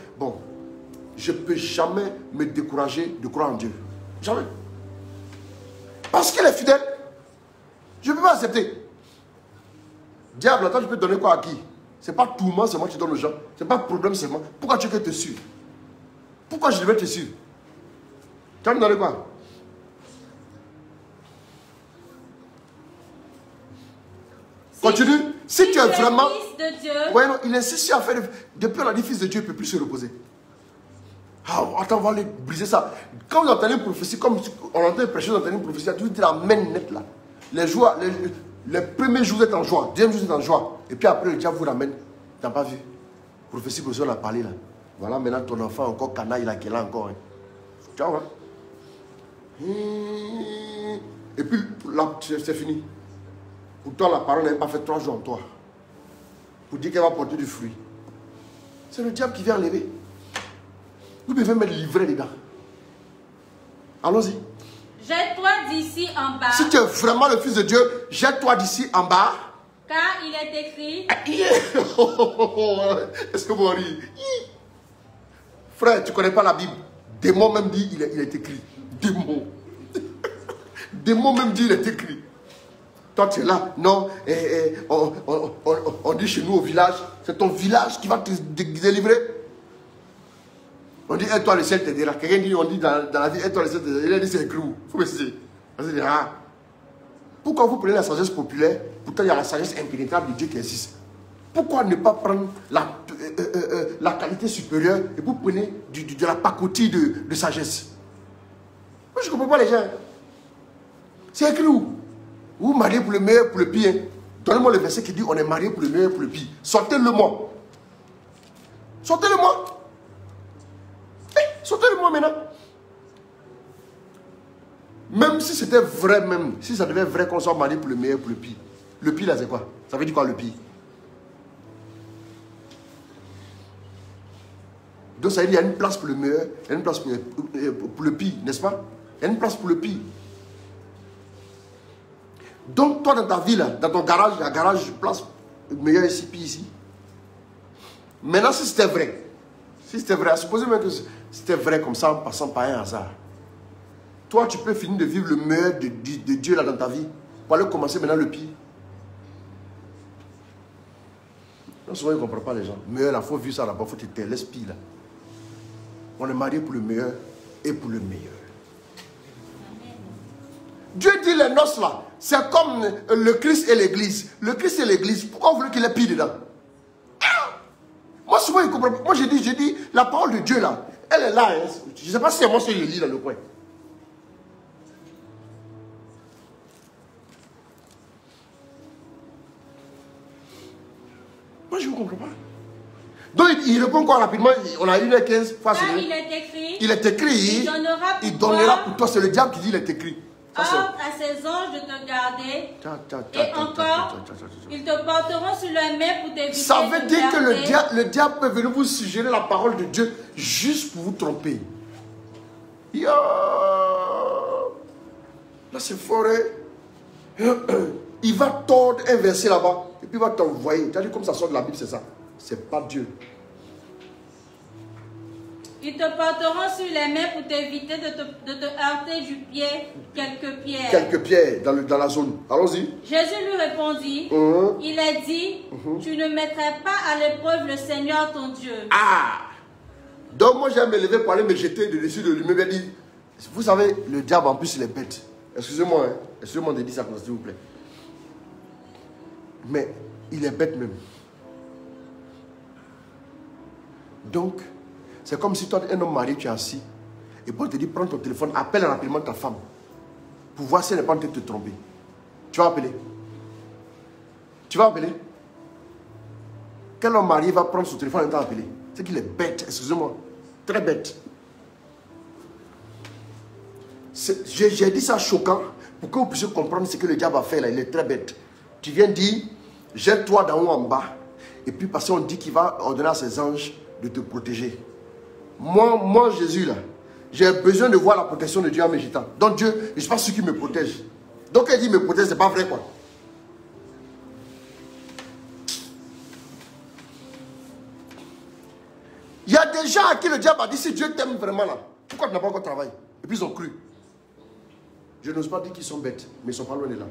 je ne peux jamais me décourager de croire en Dieu. Jamais. Parce qu'il est fidèle. Je ne peux pas accepter. Diable, attends, je peux donner quoi à qui? Ce n'est pas tout le monde, c'est moi qui donne aux gens. Ce n'est pas problème, c'est moi. Pourquoi tu veux te suivre? Pourquoi je devais te suivre? Tu vas me donner quoi? Continue. Si tu es vraiment... fils de Dieu. Ouais, non, il insiste sur faire... Depuis on a dit fils de Dieu, il ne peut plus se reposer. Ah, attends, on va aller briser ça. Quand vous entendez une prophétie, comme on entend prêcher, vous entendez une prophétie, tu dis la main nette là. Les premiers jours, vous êtes en joie. Deuxième jour, vous êtes en joie. Et puis après, le diable vous ramène. Tu n'as pas vu? Prophétie que on a parlé là. Voilà, maintenant ton enfant encore canaille là, qui est là encore. Hein. Tu vois, hein? Et puis là, c'est fini. Pour toi, la parole n'a pas fait 3 jours en toi. Pour dire qu'elle va porter du fruit. C'est le diable qui vient enlever. Vous devez mettre le livret dedans. Allons-y. Jette-toi d'ici en bas. Si tu es vraiment le fils de Dieu, jette-toi d'ici en bas. Car il est écrit. Est-ce que vous riez? Frère, tu ne connais pas la Bible. Des mots même dit, il est écrit. Des mots. Des mots même dit, il est écrit. Toi, tu es là. Non, on dit chez nous au village, c'est ton village qui va te délivrer. On dit, aide-toi, le ciel t'aidera. Quelqu'un dit, on dit dans la vie, aide-toi, le ciel t'aidera. Il a dit, c'est écrit où? Il faut me dire. Pourquoi vous prenez la sagesse populaire? Pourtant, il y a la sagesse impénétrable de Dieu qui existe. Pourquoi ne pas prendre la qualité supérieure et vous prenez de la pacotille de sagesse? Moi, je ne comprends pas les gens. C'est écrit où? Vous mariez pour le meilleur, pour le pire. Donnez-moi le verset qui dit on est marié pour le meilleur, pour le pire. Sortez-le-moi. Sortez-le-moi. Sortez-le-moi maintenant. Même si c'était vrai, même si ça devait être vrai qu'on soit marié pour le meilleur, pour le pire. Le pire là, c'est quoi? Ça veut dire quoi le pire? Donc ça veut dire qu'il y a une place pour le meilleur, il y a une place pour le pire, n'est-ce pas? Il y a une place pour le pire. Donc toi dans ta vie là, dans ton garage, il y a un garage, place meilleur ici, puis ici. Maintenant si c'était vrai, supposez même que c'était vrai comme ça en passant par un hasard. Toi tu peux finir de vivre le meilleur de Dieu là dans ta vie, pour aller commencer maintenant le pire. Non, souvent ils ne comprennent pas les gens. Meilleur là, il faut vivre ça là-bas, il faut te taire, laisse pire là. On est marié pour le meilleur et pour le meilleur. Dieu dit les noces là, c'est comme le Christ et l'église. Le Christ et l'église, pourquoi vous voulez qu'il ait pire dedans? Moi souvent ils comprennent pas. Moi j'ai dit, la parole de Dieu là, elle est là. Hein. Je ne sais pas si c'est moi qui le lis dans le coin. Moi je ne comprends pas. Donc il répond encore rapidement, on a 1h15 fois. Il est écrit. Il est écrit. Il donnera pour toi. C'est le diable qui dit il est écrit. Ordre à ses anges de te garder. Et encore, ils te porteront sur leurs mains pour t'éviter. Ça veut dire que le diable peut venir vous suggérer la parole de Dieu juste pour vous tromper. Là c'est fort. Il va tordre un verset là-bas et puis il va t'envoyer. Tu as dit comme ça sort de la Bible, c'est ça. C'est pas Dieu. Ils te porteront sur les mains pour t'éviter de te heurter du pied quelques pierres. Quelques pierres dans la zone. Allons-y. Jésus lui répondit, il est dit, tu ne mettrais pas à l'épreuve le Seigneur ton Dieu. Ah! Donc moi j'ai me lever pour aller me jeter de dessus de lui-même et dire, vous savez, le diable en plus il est bête. Excusez-moi, hein. Excusez-moi de dire ça, s'il vous plaît. Mais Il est bête même. Donc, c'est comme si toi, un homme marié, tu es assis. Et puis on te dit, prends ton téléphone, appelle rapidement ta femme. Pour voir si elle n'est pas en train de te tromper. Tu vas appeler. Tu vas appeler. Quel homme marié va prendre son téléphone et t'appeler? C'est qu'il est bête, excusez-moi. Très bête. J'ai dit ça choquant pour que vous puissiez comprendre ce que le diable a fait là. Il est très bête. Tu viens dire, jette-toi d'en haut en bas. Et puis parce qu'on dit qu'il va ordonner à ses anges de te protéger. Moi Jésus là, j'ai besoin de voir la protection de Dieu en me jetant. Donc Dieu, je ne suis pas sûr qu'il me protège. Donc il dit me protège, c'est pas vrai quoi. Il y a des gens à qui le diable a dit, si Dieu t'aime vraiment là, pourquoi tu n'as pas encore travaillé? Et puis ils ont cru. Je n'ose pas dire qu'ils sont bêtes, mais ils ne sont pas loin de là.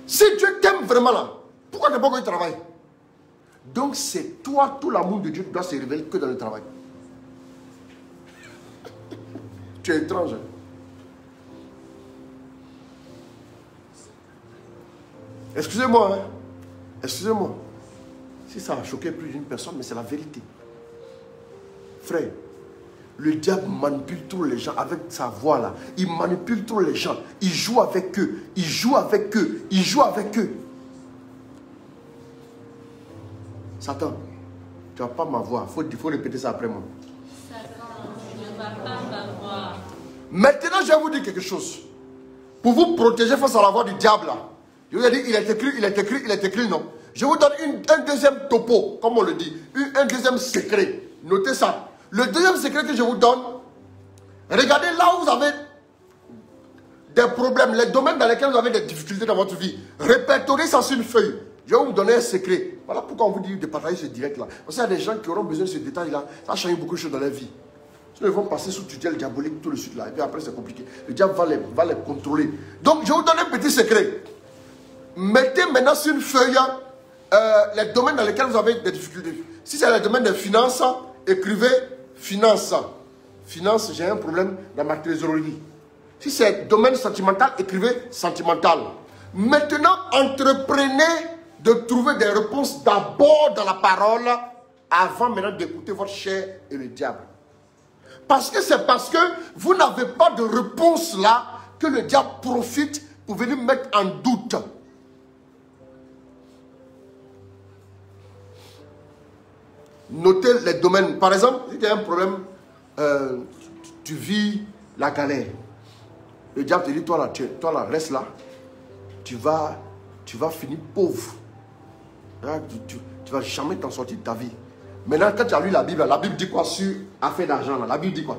Si Dieu t'aime vraiment là, pourquoi tu n'as pas encore eu travail? Donc c'est toi, tout l'amour de Dieu doit se révéler que dans le travail. Tu es étrange. Excusez-moi, hein. Excusez-moi. Si ça a choqué plus d'une personne, mais c'est la vérité. Frère, le diable manipule tous les gens avec sa voix là. Il manipule tous les gens. Il joue avec eux. Il joue avec eux. Il joue avec eux. Satan, tu n'as pas ma voix. Il faut répéter ça après moi. Satan, tu ne vas pas m'avoir. Maintenant, je vais vous dire quelque chose. Pour vous protéger face à la voix du diable là. Je vous ai dit, il est écrit, non. Je vous donne un deuxième topo, comme on le dit. Un deuxième secret. Notez ça. Le deuxième secret que je vous donne, regardez là où vous avez des problèmes, les domaines dans lesquels vous avez des difficultés dans votre vie. Répertoriez ça sur une feuille. Je vais vous donner un secret. Voilà pourquoi on vous dit de partager ce direct-là. Parce qu'il y a des gens qui auront besoin de ce détail-là. Ça change beaucoup de choses dans leur vie. Sinon, ils vont passer sous tutelle diabolique tout le suite là. Et puis après, c'est compliqué. Le diable va les contrôler. Donc, je vous donne un petit secret. Mettez maintenant sur une feuille les domaines dans lesquels vous avez des difficultés. Si c'est le domaine des finances, écrivez finance. Finance, j'ai un problème dans ma trésorerie. Si c'est domaine sentimental, écrivez sentimental. Maintenant, entreprenez de trouver des réponses d'abord dans la parole avant maintenant d'écouter votre chair et le diable. Parce que c'est parce que vous n'avez pas de réponse là que le diable profite pour venir mettre en doute. Notez les domaines. Par exemple, si tu as un problème, tu vis la galère. Le diable te dit, toi là, reste là. Tu vas finir pauvre. Tu ne vas jamais t'en sortir de ta vie. Maintenant, quand tu as lu la Bible dit quoi sur affaire d'argent là? La Bible dit quoi?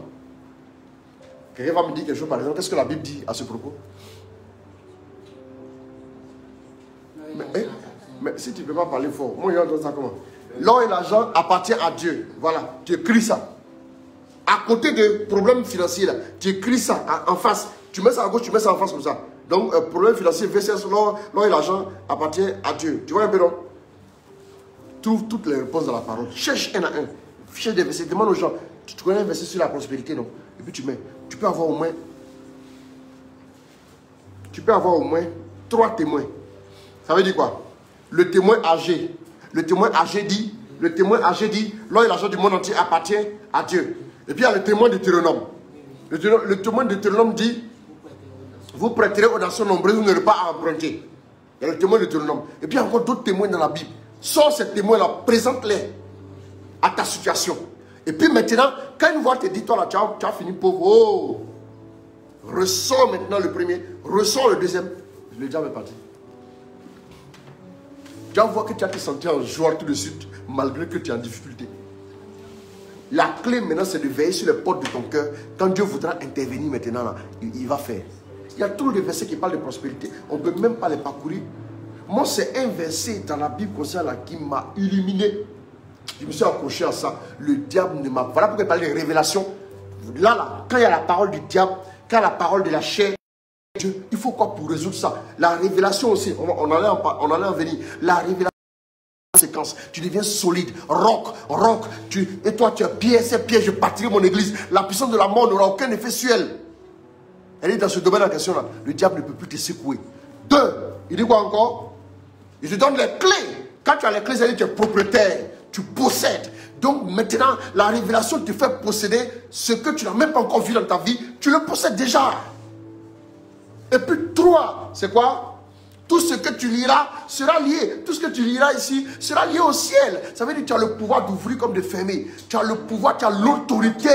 Quelqu'un va me dire quelque chose par exemple. Qu'est-ce que la Bible dit à ce propos? Mais si tu ne peux pas parler fort, moi je vais entendre ça comment? L'or et l'argent appartiennent à Dieu. Voilà, tu écris ça. À côté des problèmes financiers, là, tu écris ça en face. Tu mets ça à gauche, tu mets ça en face comme ça. Donc, problème financier versus l'or et l'argent appartiennent à Dieu. Tu vois un peu, non? Trouve toutes les réponses dans la parole. Cherche un à un. Cherche des versets. Demande aux gens. Tu connais un verset sur la prospérité, non? Et puis tu mets. Tu peux avoir au moins 3 témoins. Ça veut dire quoi? Le témoin âgé. Le témoin âgé dit, l'or et l'argent du monde entier appartient à Dieu. Et puis il y a le témoin de Deutéronome. Le témoin de Deutéronome dit, vous prêterez aux nations nombreuses, vous n'aurez pas à emprunter. Il y a le témoin de Deutéronome. Et puis il y a encore d'autres témoins dans la Bible. Sors ces témoins-là, présente-les à ta situation. Et puis maintenant, quand une voix te dit, toi là, tu as fini pauvre, oh, ressors maintenant le premier, ressors le deuxième, le diable est parti. Tu vas voir que tu as te sentir en joie tout de suite, malgré que tu es en difficulté. La clé maintenant, c'est de veiller sur les portes de ton cœur. Quand Dieu voudra intervenir maintenant, là, il va faire. Il y a trop de versets qui parlent de prospérité. On ne peut même pas les parcourir. Moi, c'est un verset dans la Bible concernant là qui m'a illuminé. Je me suis accroché à ça. Le diable ne m'a... Voilà pourquoi il parle de révélation. Là, quand il y a la parole du diable, quand il y a la parole de la chair, Dieu, il faut quoi pour résoudre ça? La révélation aussi, on allait en venir. La révélation, séquence, tu deviens solide, rock, et toi tu as pied, ces pieds, je partirai mon église. La puissance de la mort n'aura aucun effet sur elle. Elle dit dans ce domaine en question là, le diable ne peut plus te secouer. 2, il dit quoi encore? Il te donne les clés. Quand tu as les clés, ça dit que tu es propriétaire, tu possèdes. Donc maintenant, la révélation te fait posséder ce que tu n'as même pas encore vu dans ta vie, tu le possèdes déjà. Et puis 3, c'est quoi? Tout ce que tu liras sera lié. Tout ce que tu liras ici sera lié au ciel. Ça veut dire que tu as le pouvoir d'ouvrir comme de fermer. Tu as le pouvoir, tu as l'autorité.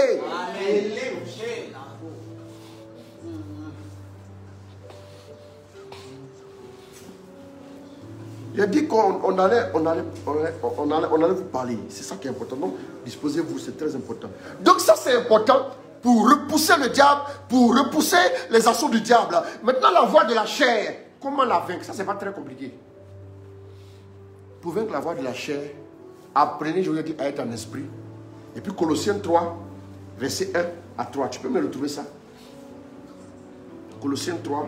Il a dit qu'on allait vous parler. C'est ça qui est important. Donc, disposez-vous, c'est très important. Donc ça, c'est important pour repousser le diable, pour repousser les assauts du diable. Maintenant, la voie de la chair. Comment la vaincre? Ça, c'est pas très compliqué. Pour vaincre la voie de la chair, apprenez, je vous ai dit, à être en esprit. Et puis Colossiens 3, verset 1 à 3. Tu peux me retrouver ça? Colossiens 3.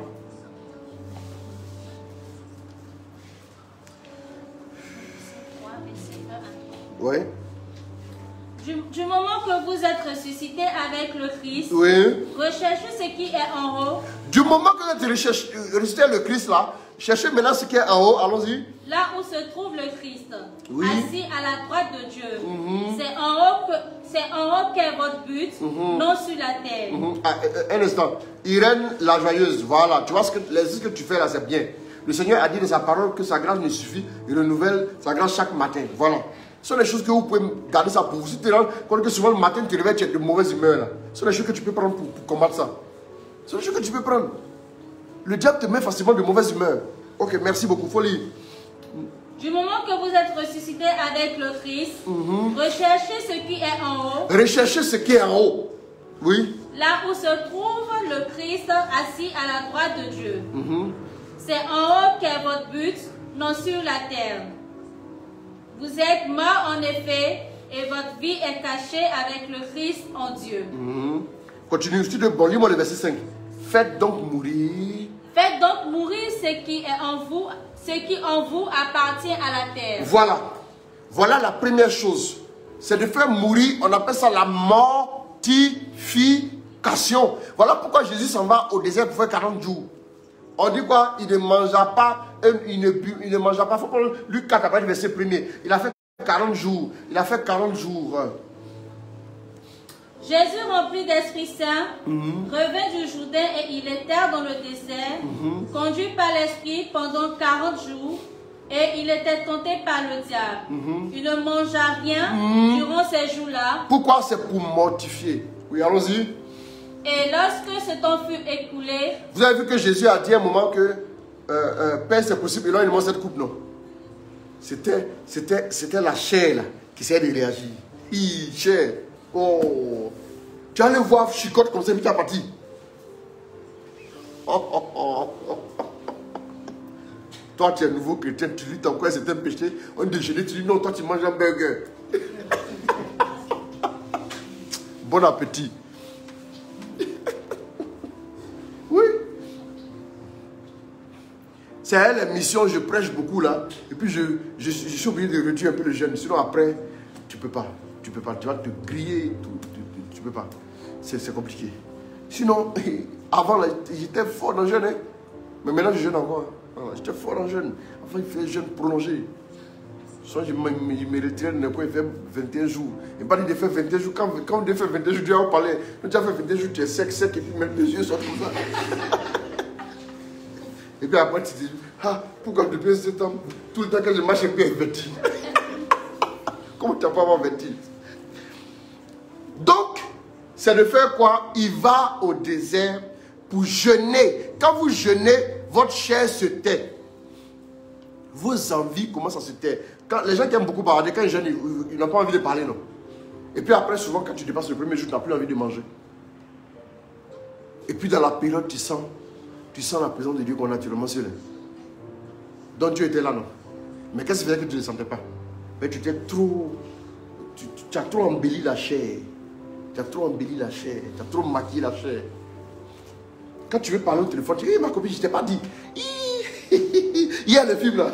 Oui. Du moment que vous êtes ressuscité avec le Christ, Oui. recherchez ce qui est en haut, Du moment que vous êtes ressuscité le Christ là, cherchez maintenant ce qui est en haut. Allons-y. là où se trouve le Christ, Oui. assis à la droite de Dieu. C'est en haut qu'est votre but, non sur la terre. Ah, un instant. Irène la joyeuse, voilà. Tu vois ce que tu fais là, c'est bien. Le Seigneur a dit de sa parole que sa grâce ne suffit. Il renouvelle sa grâce chaque matin. Voilà. Ce sont les choses que vous pouvez garder ça pour vous. Si tu te rends compte que souvent le matin tu te réveilles, tu es de mauvaise humeur là. Ce sont les choses que tu peux prendre pour combattre ça. Ce sont les choses que tu peux prendre. Le diable te met facilement de mauvaise humeur. Ok, merci beaucoup. Faut lire. Du moment que vous êtes ressuscité avec le Christ, recherchez ce qui est en haut, Recherchez ce qui est en haut. Oui. là où se trouve le Christ assis à la droite de Dieu. C'est en haut qu'est votre but, non sur la terre. Vous êtes morts en effet, et votre vie est cachée avec le Christ en Dieu. Continue. Bon, lis-moi le verset 5. Faites donc mourir. Faites donc mourir ce qui est en vous, ce qui en vous appartient à la terre. Voilà. Voilà la première chose. C'est de faire mourir, on appelle ça la mortification. Voilà pourquoi Jésus s'en va au désert pour faire 40 jours. On dit quoi? Il ne mangea pas, il ne mangea pas. Il faut prendre Luc 4, après le verset 1er. Il a fait 40 jours. Il a fait 40 jours. Jésus, rempli d'Esprit Saint, revint du Jourdain et il était dans le désert, conduit par l'Esprit pendant 40 jours, et il était tenté par le diable. Il ne mangea rien durant ces jours-là. Pourquoi? C'est pour mortifier. Oui, allons-y. Et lorsque ce temps fut écoulé, Vous avez vu que Jésus a dit à un moment que Père, c'est possible, et là il mange cette coupe, non? C'était la chair là, qui essayait de réagir. Chair. Oh. Tu allais voir chicote comme ça, mais tu as parti. Toi, tu es un nouveau chrétien, tu lis ton quoi, c'est un péché. On déjeuner, tu dis non, toi tu manges un burger. Bon appétit. Oui. C'est à elle la mission, je prêche beaucoup là. Et puis je suis obligé de réduire un peu le jeûne. Sinon après, tu peux pas. Tu peux pas. Tu vas te griller. Tu peux pas. C'est compliqué. Sinon, avant, j'étais fort dans le jeûne. Hein. Mais maintenant, je jeûne encore. Hein. J'étais fort dans le jeûne. Avant, il fait jeûne prolongé. Soit je me retraite, il fait 21 jours. Il m'a dit de faire 21 jours. Quand on fait 21 jours, tu vas en parler. Quand tu as fait 21 jours, tu es sec, et puis même les yeux sortent comme ça. Et puis après, tu te dis, ah, pourquoi depuis ce temps, tout le temps que je marche, je peux être vertige. Comment tu n'as pas avoir vertige? Donc, c'est de faire quoi? Il va au désert pour jeûner. Quand vous jeûnez, votre chair se tait. Vos envies commencent à se taire. Quand, les gens qui aiment beaucoup parler, quand ils jeûnent, ils n'ont pas envie de parler, non? Et puis après, souvent, quand tu dépasses le premier jour, tu n'as plus envie de manger. Et puis dans la période, tu sens la présence de Dieu qu'on a naturellement sur elle. Donc Dieu était là, non? Mais qu'est-ce qui faisait que tu ne le sentais pas? Mais tu as trop embelli la chair. Tu as trop embelli la chair. Tu as trop maquillé la chair. Quand tu veux parler au téléphone, tu dis, ma copine, je ne t'ai pas dit. Il y a le film là.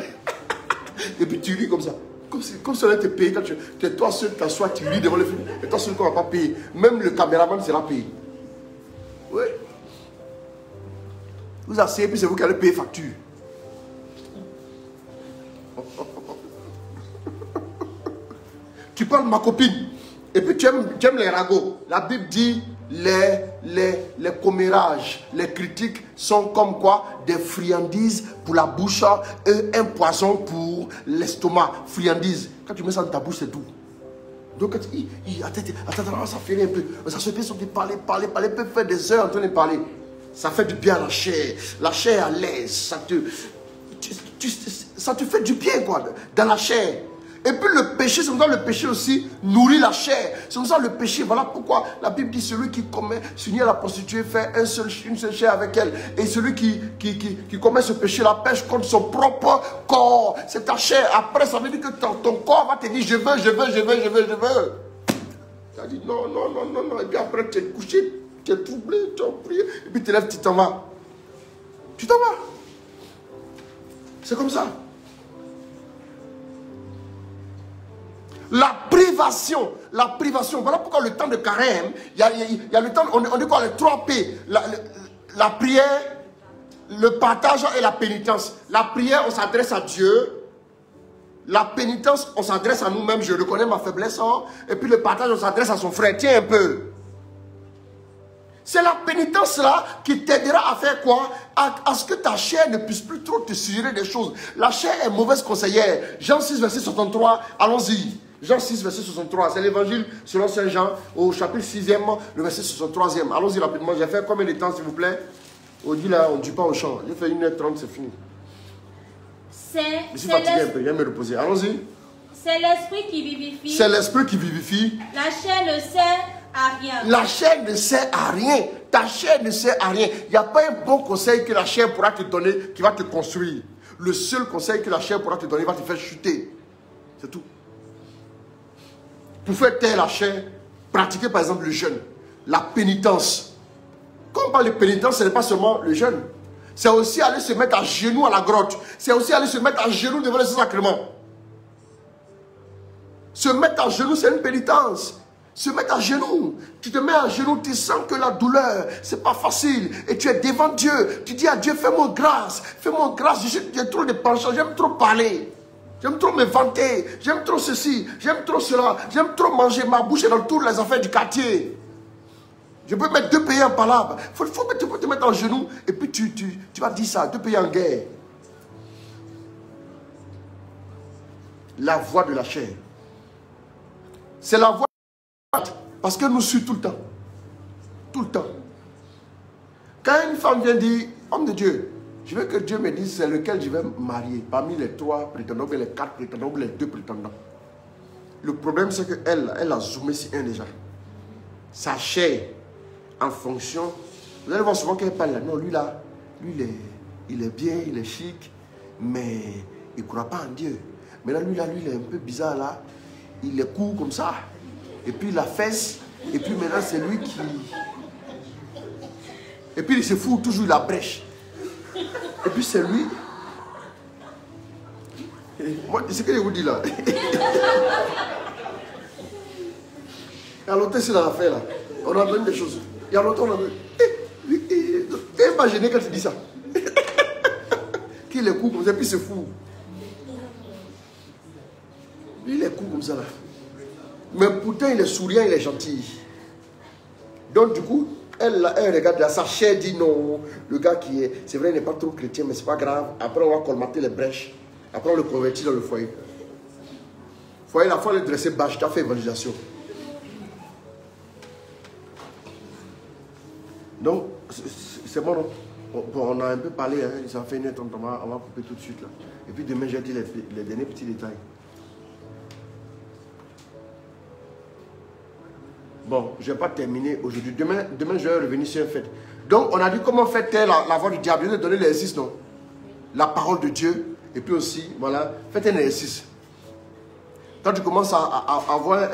Et puis tu ris comme ça. Comme si on allait te payer. Quand tu es toi seul, tu t'assois, tu ris devant le film. Et toi seul qu'on ne va pas payer. Même le caméraman sera payé. Oui. Vous asseyez, puis c'est vous qui allez payer facture. Tu parles de ma copine, et puis tu aimes les ragots. La Bible dit, les commérages, les critiques sont comme quoi? Des friandises pour la bouche et un poison pour l'estomac. Friandises. Quand tu mets ça dans ta bouche, c'est doux. Donc, attends, ça fait un peu. Ça se fait sur de parler, peut faire des heures en train de parler. Ça fait du bien à la chair. La chair à l'aise. Ça te fait du bien, quoi, dans la chair. Et puis le péché, c'est comme ça le péché aussi nourrit la chair. C'est comme ça le péché. Voilà pourquoi la Bible dit celui qui commet, s'unit à la prostituée, fait une seule chair avec elle. Et celui qui commet ce péché, la pêche contre son propre corps. C'est ta chair. Après, ça veut dire que ton corps va te dire je veux. Tu as dit non. Et puis après, tu es couché, tu es troublé, tu as prié. Et puis tu te lèves, tu t'en vas. Tu t'en vas. C'est comme ça. La privation, voilà pourquoi le temps de carême, il y a le temps, on dit quoi, les 3 P, la prière, le partage et la pénitence. La prière, on s'adresse à Dieu, la pénitence, on s'adresse à nous-mêmes, je reconnais ma faiblesse, et puis le partage, on s'adresse à son frère, tiens un peu. C'est la pénitence là qui t'aidera à faire quoi? À ce que ta chair ne puisse plus trop te suggérer des choses. La chair est mauvaise conseillère. Jean 6, verset 63, allons-y. Jean 6, verset 63, c'est l'évangile selon Saint Jean, au chapitre 6e, le verset 63e. Allons-y rapidement. J'ai fait combien de temps, s'il vous plaît? On dit là, on ne dit pas au champ. J'ai fait 1h30, c'est fini. Je suis fatigué un peu, je vais me reposer. Allons-y. C'est l'esprit qui vivifie. C'est l'esprit qui vivifie. La chair ne sert à rien. La chair ne sert à rien. Ta chair ne sert à rien. Il n'y a pas un bon conseil que la chair pourra te donner qui va te construire. Le seul conseil que la chair pourra te donner va te faire chuter. C'est tout. Pour faire taire la chair, pratiquez par exemple le jeûne, la pénitence. Quand on parle de pénitence, ce n'est pas seulement le jeûne. C'est aussi aller se mettre à genoux à la grotte. C'est aussi aller se mettre à genoux devant les sacrements. Se mettre à genoux, c'est une pénitence. Se mettre à genoux. Tu te mets à genoux, tu sens que la douleur, c'est pas facile. Et tu es devant Dieu. Tu dis à Dieu, fais-moi grâce. Fais-moi grâce. J'ai trop de penchants, j'aime trop parler. J'aime trop me vanter, j'aime trop ceci, j'aime trop cela, j'aime trop manger, ma bouche est dans toutes les affaires du quartier. Je peux mettre 2 pays en palabre. Tu peux te mettre en genoux et puis tu vas dire ça, 2 pays en guerre. La voix de la chair. C'est la voix parce qu'elle nous suit tout le temps. Tout le temps. Quand une femme vient dire, homme de Dieu, je veux que Dieu me dise c'est lequel je vais marier parmi les 3 prétendants, ou les 4 prétendants, ou les 2 prétendants. Le problème, c'est qu'elle a zoomé sur un déjà. Sa chair, en fonction. Vous allez voir souvent qu'elle parle là. Non, lui là, il est bien, il est chic, mais il ne croit pas en Dieu. Maintenant, lui là, il est un peu bizarre là. Il est court comme ça. Et puis la fesse. Et puis maintenant, c'est lui qui. Et puis il se fout toujours la brèche. Et puis c'est lui. Moi, c'est ce que je vous dis là. Il y a longtemps, c'est dans l'affaire là. On a donné des choses. Il y a longtemps, on a donné. T'es pas gêné quand tu dis ça. Qu'il est court comme ça, puis c'est fou. Lui, il est court comme ça là. Mais pourtant, il est souriant, il est gentil. Donc, du coup, elle regarde là, sa chair dit non. Le gars qui est, c'est vrai, il n'est pas trop chrétien, mais c'est pas grave. Après, on va colmater les brèches. Après, on le convertit dans le foyer. Foyer, la fois, il est dressé bâche, tu as fait évangélisation. Donc, c'est bon, non? Bon, on a un peu parlé, hein, ça fait 1h30, on va couper tout de suite là. Et puis demain, j'ai dit les derniers petits détails. Bon, je ne vais pas terminer aujourd'hui. Demain, je vais revenir sur un fait. Donc, on a dit comment faire taire la voix du diable. Je vais donner l'exercice, non? La parole de Dieu. Et puis aussi, voilà, faites un exercice. Quand tu commences à avoir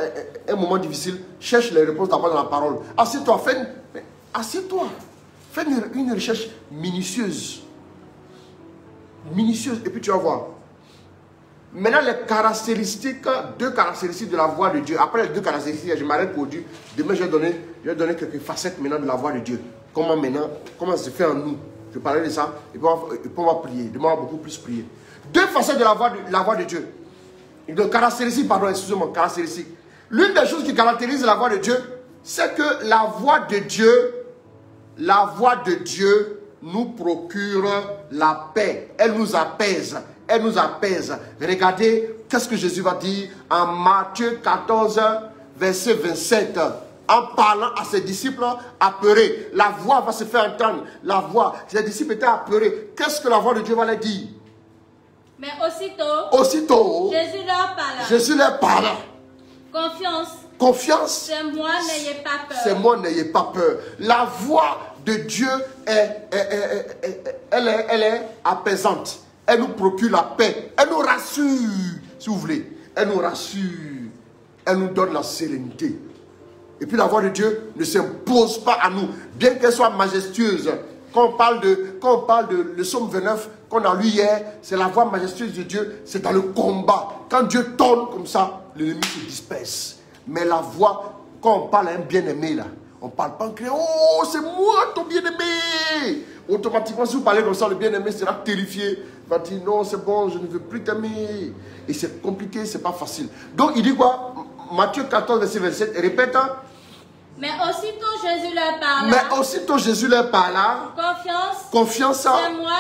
un moment difficile, cherche les réponses d'abord dans la parole. Assieds-toi, assieds-toi. Fais une recherche minutieuse. Minutieuse. Et puis tu vas voir. Maintenant, les caractéristiques, 2 caractéristiques de la voix de Dieu. Après les 2 caractéristiques, je m'arrête pour Dieu. Demain, je vais donner quelques facettes maintenant de la voix de Dieu. Comment ça se fait en nous. Je parlerai de ça. Et puis on va prier. Demain, on va beaucoup plus prier. Deux facettes de la voix de Dieu. De caractéristiques, pardon, excusez-moi, caractéristiques. L'une des choses qui caractérise la voix de Dieu, c'est que la voix de Dieu nous procure la paix. Elle nous apaise. Elle nous apaise. Regardez, qu'est-ce que Jésus va dire en Matthieu 14, verset 27. En parlant à ses disciples apeurés. La voix va se faire entendre. La voix. Ses disciples étaient apeurés. Qu'est-ce que la voix de Dieu va leur dire? Mais aussitôt, Jésus leur parla. Confiance. C'est moi, n'ayez pas peur. C'est moi, n'ayez pas peur. La voix de Dieu elle est apaisante. Elle nous procure la paix. Elle nous rassure, si vous voulez. Elle nous rassure. Elle nous donne la sérénité. Et puis la voix de Dieu ne s'impose pas à nous, bien qu'elle soit majestueuse. Quand on parle de le psaume 29 qu'on a lu hier, c'est la voix majestueuse de Dieu, c'est dans le combat. Quand Dieu tourne comme ça, l'ennemi se disperse. Mais la voix, quand on parle à un bien-aimé là, on ne parle pas en criant, oh c'est moi ton bien-aimé. Automatiquement, si vous parlez comme ça, le bien-aimé sera terrifié. Il va dire non, c'est bon, je ne veux plus t'aimer. Et c'est compliqué, c'est pas facile. Donc il dit quoi? Matthieu 14, verset 27, répète. Mais aussitôt Jésus leur parla. Confiance,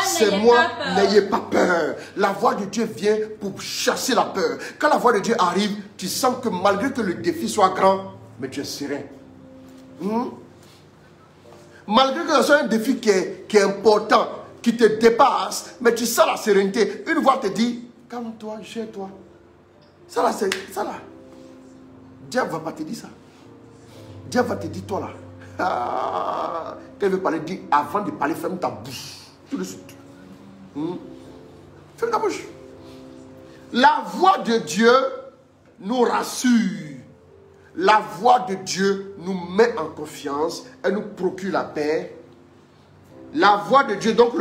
c'est moi, n'ayez pas peur. La voix de Dieu vient pour chasser la peur. Quand la voix de Dieu arrive, tu sens que malgré que le défi soit grand, mais tu es serein. Malgré que ce soit un défi qui est important, qui te dépasse, mais tu sens la sérénité. Une voix te dit, calme-toi, gère-toi. Ça là, c'est ça là. Dieu ne va pas te dire ça. Dieu va te dire, toi là, quand il veut parler, dis, avant de parler, ferme ta bouche. Tout de suite. Ferme ta bouche. La voix de Dieu nous rassure. La voix de Dieu nous met en confiance. Elle nous procure la paix. La voix de Dieu, donc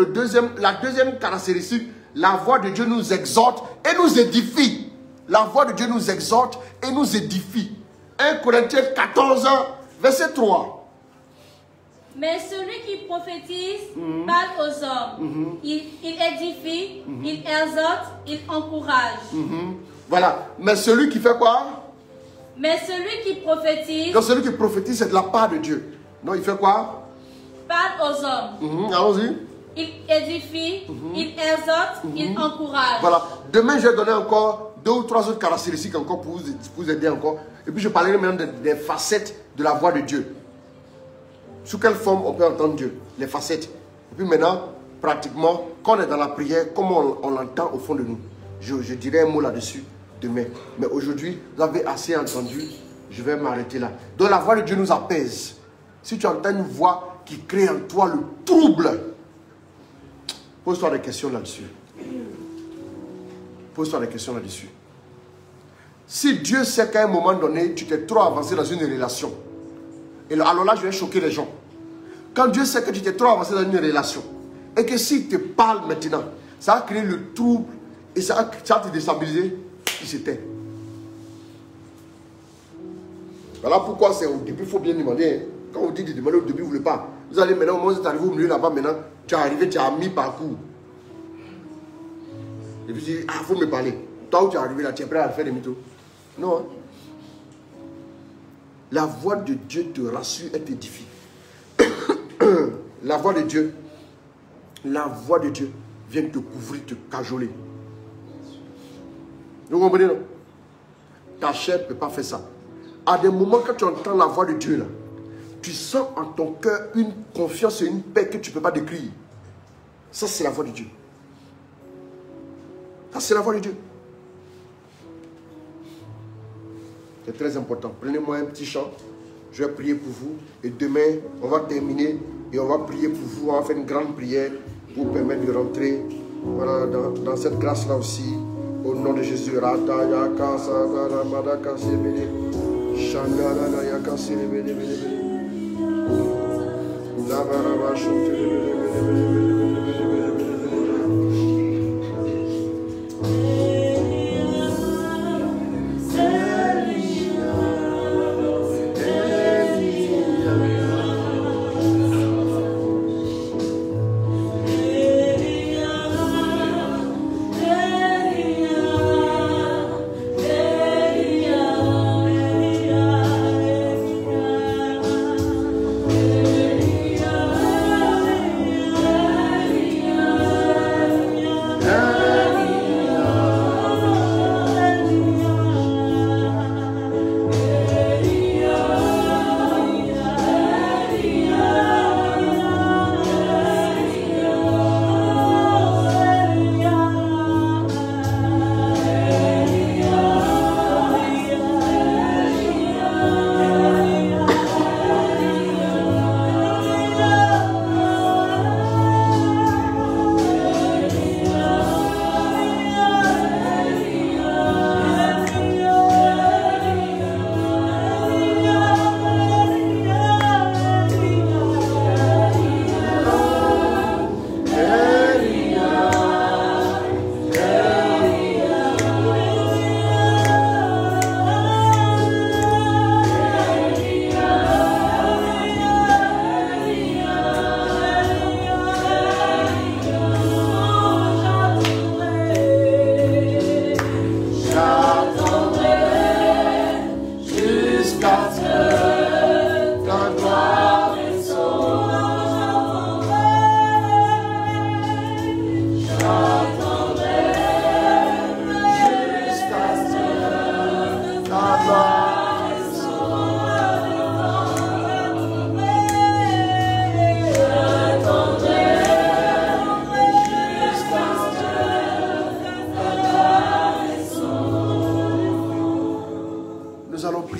la deuxième caractéristique, la voix de Dieu nous exhorte et nous édifie. La voix de Dieu nous exhorte et nous édifie. 1 Corinthiens 14, verset 3. Mais celui qui prophétise parle aux hommes. Il édifie, il exhorte, il encourage. Voilà. Mais celui qui fait quoi? Mais celui qui prophétise... Donc celui qui prophétise, c'est de la part de Dieu. Donc il fait quoi? Parle aux hommes. Allons-y. Il édifie, il exhorte, il encourage. Voilà. Demain, je vais donner encore 2 ou 3 autres caractéristiques encore pour vous aider encore. Et puis je parlerai maintenant des facettes de la voix de Dieu. Sous quelle forme on peut entendre Dieu? Les facettes. Et puis maintenant, pratiquement, quand on est dans la prière, comment on l'entend au fond de nous. Je dirai un mot là-dessus demain. Mais aujourd'hui, vous avez assez entendu. Je vais m'arrêter là. Donc la voix de Dieu nous apaise. Si tu entends une voix qui crée en toi le trouble, pose-toi des questions là-dessus. Pose-toi des questions là-dessus. Si Dieu sait qu'à un moment donné, tu t'es trop avancé dans une relation, et alors là, je vais choquer les gens. Quand Dieu sait que tu t'es trop avancé dans une relation, et que s'il te parle maintenant, ça va créer le trouble, et ça va te déstabiliser, il s'éteint. Voilà pourquoi c'est au début, il faut bien demander. Hein. Quand on dit de demander au début, vous ne voulez pas. Vous allez maintenant, au moment où vous êtes arrivé au milieu là-bas, maintenant, tu es arrivé, tu as mis parcours. Et puis tu dis, ah, il faut me parler. Toi où tu es arrivé là, tu es prêt à faire des mythos. Non. Hein? La voix de Dieu te rassure et t'édifie. La voix de Dieu vient te couvrir, te cajoler. Vous comprenez, non? Ta chair ne peut pas faire ça. À des moments, quand tu entends la voix de Dieu, là, tu sens en ton cœur une confiance et une paix que tu ne peux pas décrire. Ça, c'est la voix de Dieu. Ça, c'est la voix de Dieu. C'est très important. Prenez-moi un petit chant. Je vais prier pour vous. Et demain, on va terminer et on va prier pour vous. On va faire une grande prière pour vous permettre de rentrer voilà, dans cette grâce-là aussi. Au nom de Jésus.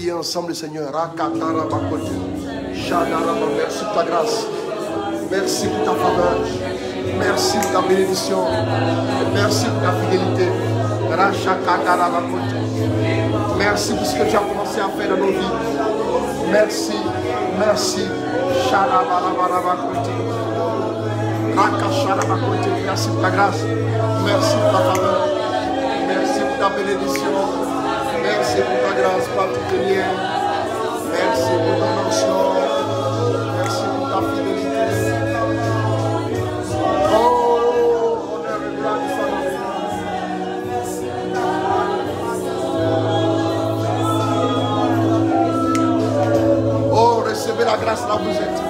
prier ensemble le Seigneur. Merci pour ta grâce. Merci pour ta faveur. Merci pour ta bénédiction. Merci pour ta fidélité. Merci pour ce que tu as commencé à faire dans nos vies. Merci. Merci. Merci pour ta grâce. Merci pour ta faveur. Merci pour ta bénédiction. Merci pour ta grâce particulière. Merci pour ton onction. Merci pour ta fidélité. Oh, honneur et gloire soit donné. Oh, recevez la grâce là où vous êtes.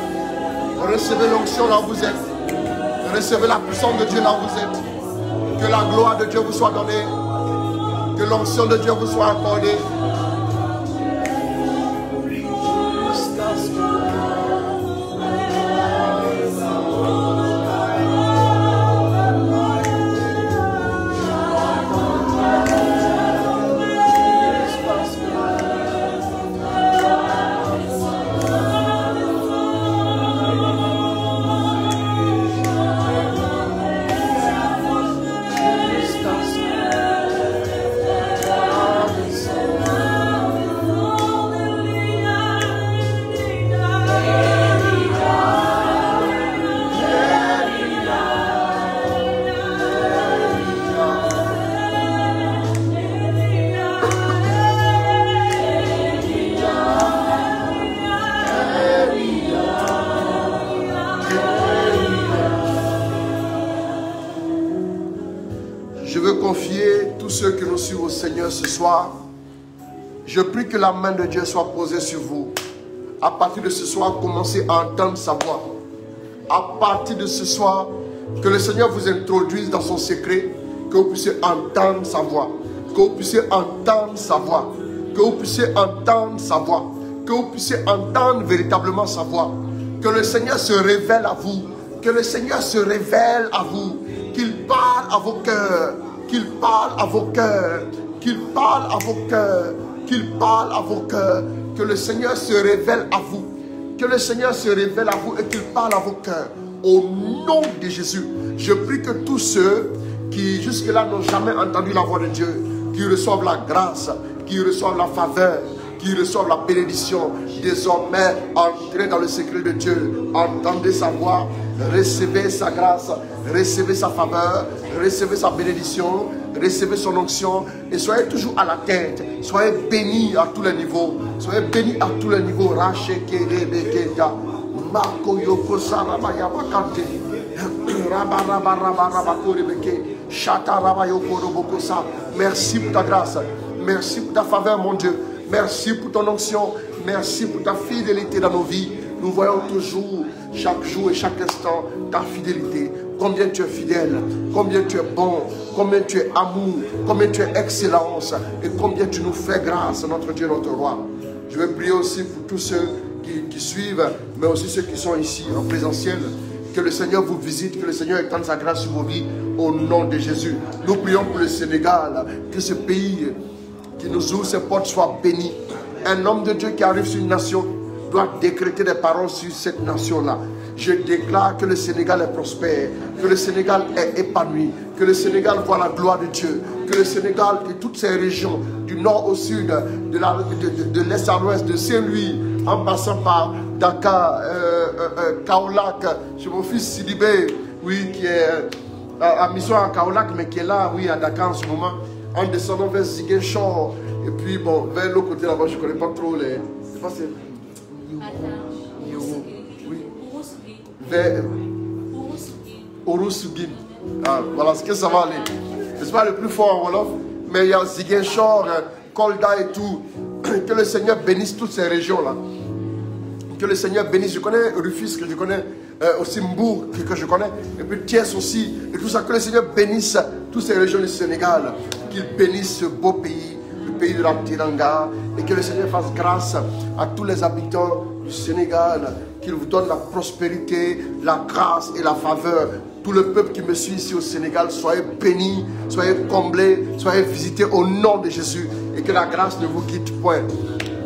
Recevez l'onction là où vous êtes. Recevez la puissance de Dieu là où vous êtes. Que la gloire de Dieu vous soit donnée. Que l'onction de Dieu vous soit accordée. Ceux qui nous suivent au Seigneur ce soir, je prie que la main de Dieu soit posée sur vous. À partir de ce soir, commencez à entendre sa voix. À partir de ce soir, que le Seigneur vous introduise dans son secret, que vous puissiez entendre sa voix, que vous puissiez entendre sa voix, que vous puissiez entendre sa voix, que vous puissiez entendre véritablement sa voix, que le Seigneur se révèle à vous, que le Seigneur se révèle à vous, qu'il parle à vos cœurs, qu'il parle à vos cœurs, qu'il parle à vos cœurs, qu'il parle à vos cœurs, que le Seigneur se révèle à vous, que le Seigneur se révèle à vous et qu'il parle à vos cœurs. Au nom de Jésus, je prie que tous ceux qui jusque-là n'ont jamais entendu la voix de Dieu, qui reçoivent la grâce, qui reçoivent la faveur, qui reçoivent la bénédiction, désormais entrez dans le secret de Dieu, entendez sa voix, recevez sa grâce, recevez sa faveur, recevez sa bénédiction, recevez son onction et soyez toujours à la tête, soyez bénis à tous les niveaux, soyez bénis à tous les niveaux. Merci pour ta grâce, merci pour ta faveur mon Dieu, merci pour ton onction, merci pour ta fidélité dans nos vies. Nous voyons toujours, chaque jour et chaque instant, ta fidélité. Combien tu es fidèle, combien tu es bon, combien tu es amour, combien tu es excellence et combien tu nous fais grâce, notre Dieu, notre roi. Je vais prier aussi pour tous ceux qui suivent, mais aussi ceux qui sont ici en présentiel. Que le Seigneur vous visite, que le Seigneur étende sa grâce sur vos vies au nom de Jésus. Nous prions pour le Sénégal, que ce pays qui nous ouvre ses portes soit béni. Un homme de Dieu qui arrive sur une nation doit décréter des paroles sur cette nation-là. Je déclare que le Sénégal est prospère, que le Sénégal est épanoui, que le Sénégal voit la gloire de Dieu, que le Sénégal et toutes ces régions, du nord au sud, de l'est à l'ouest, de Saint-Louis, en passant par Dakar, Kaolack, chez mon fils Sidibé, oui, qui est à mission à Kaolack, mais qui est là, oui, à Dakar en ce moment, en descendant vers Ziguinchor, et puis bon, vers l'autre côté là-bas, je ne connais pas trop les... Je sais pas c'est... Oui. Vers Ouroussougine. Ah, voilà ce que ça va aller. Ce n'est pas le plus fort en Wolof, mais il y a Ziguinchor, Kolda et tout. Que le Seigneur bénisse toutes ces régions-là. Que le Seigneur bénisse. Je connais Rufus, que je connais aussi Mbour, que je connais. Et puis Thiès aussi. Et tout ça. Que le Seigneur bénisse toutes ces régions du Sénégal. Qu'il bénisse ce beau pays, le pays de la Tiranga. Et que le Seigneur fasse grâce à tous les habitants du Sénégal. Qu'il vous donne la prospérité, la grâce et la faveur. Tout le peuple qui me suit ici au Sénégal, soyez bénis, soyez comblés, soyez visités au nom de Jésus. Et que la grâce ne vous quitte point.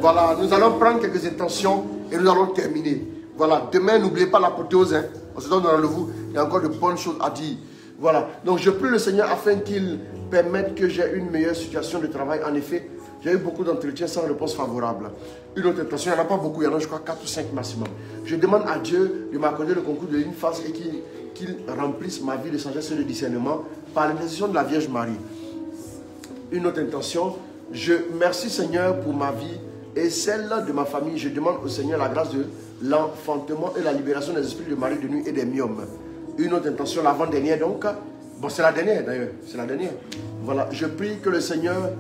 Voilà, nous allons prendre quelques intentions et nous allons terminer. Voilà, demain, n'oubliez pas l'apothéose. Hein. On se donne rendez-vous. Il y a encore de bonnes choses à dire. Voilà, donc je prie le Seigneur afin qu'il permette que j'ai une meilleure situation de travail. En effet, j'ai eu beaucoup d'entretiens sans réponse favorable. Une autre intention, il n'y en a pas beaucoup, il y en a je crois 4 ou 5 maximum. Je demande à Dieu de m'accorder le concours de l'Infas et qu'il remplisse ma vie de sagesse et de discernement par l'intercession de la Vierge Marie. Une autre intention, je merci Seigneur pour ma vie et celle de ma famille. Je demande au Seigneur la grâce de l'enfantement et la libération des esprits de Marie de nuit et des myomes. Une autre intention, l'avant-dernière donc. Bon, c'est la dernière d'ailleurs, c'est la dernière. Voilà, je prie le Seigneur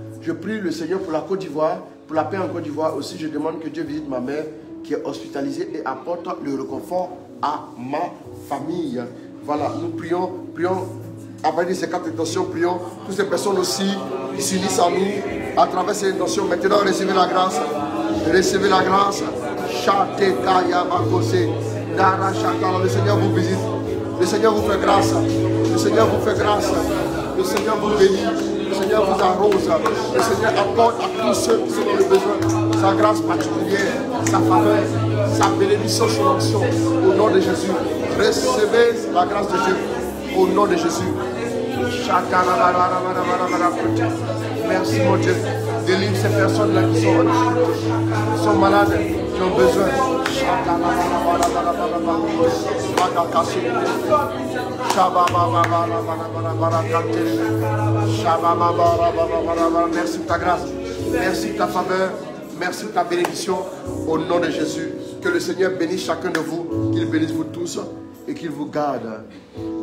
pour la Côte d'Ivoire, pour la paix en Côte d'Ivoire. Aussi, je demande que Dieu visite ma mère qui est hospitalisée et apporte le réconfort à ma famille. Voilà, nous prions, après ces 4 intentions, prions. Toutes ces personnes aussi qui s'unissent à nous à travers ces intentions. Maintenant, recevez la grâce. Recevez la grâce. Le Seigneur vous visite. Le Seigneur vous fait grâce. Le Seigneur vous fait grâce. Le Seigneur vous bénit. Le Seigneur vous arrose. Le Seigneur apporte à tous ceux qui ont le besoin sa grâce particulière, sa faveur, sa bénédiction, son onction. Au nom de Jésus. Recevez la grâce de Dieu. Au nom de Jésus. Merci mon Dieu. Délivre ces personnes-là qui sont malades, qui ont besoin. Merci pour ta grâce. Merci pour ta faveur. Merci pour ta bénédiction. Au nom de Jésus. Que le Seigneur bénisse chacun de vous. Qu'il bénisse vous tous et qu'il vous garde.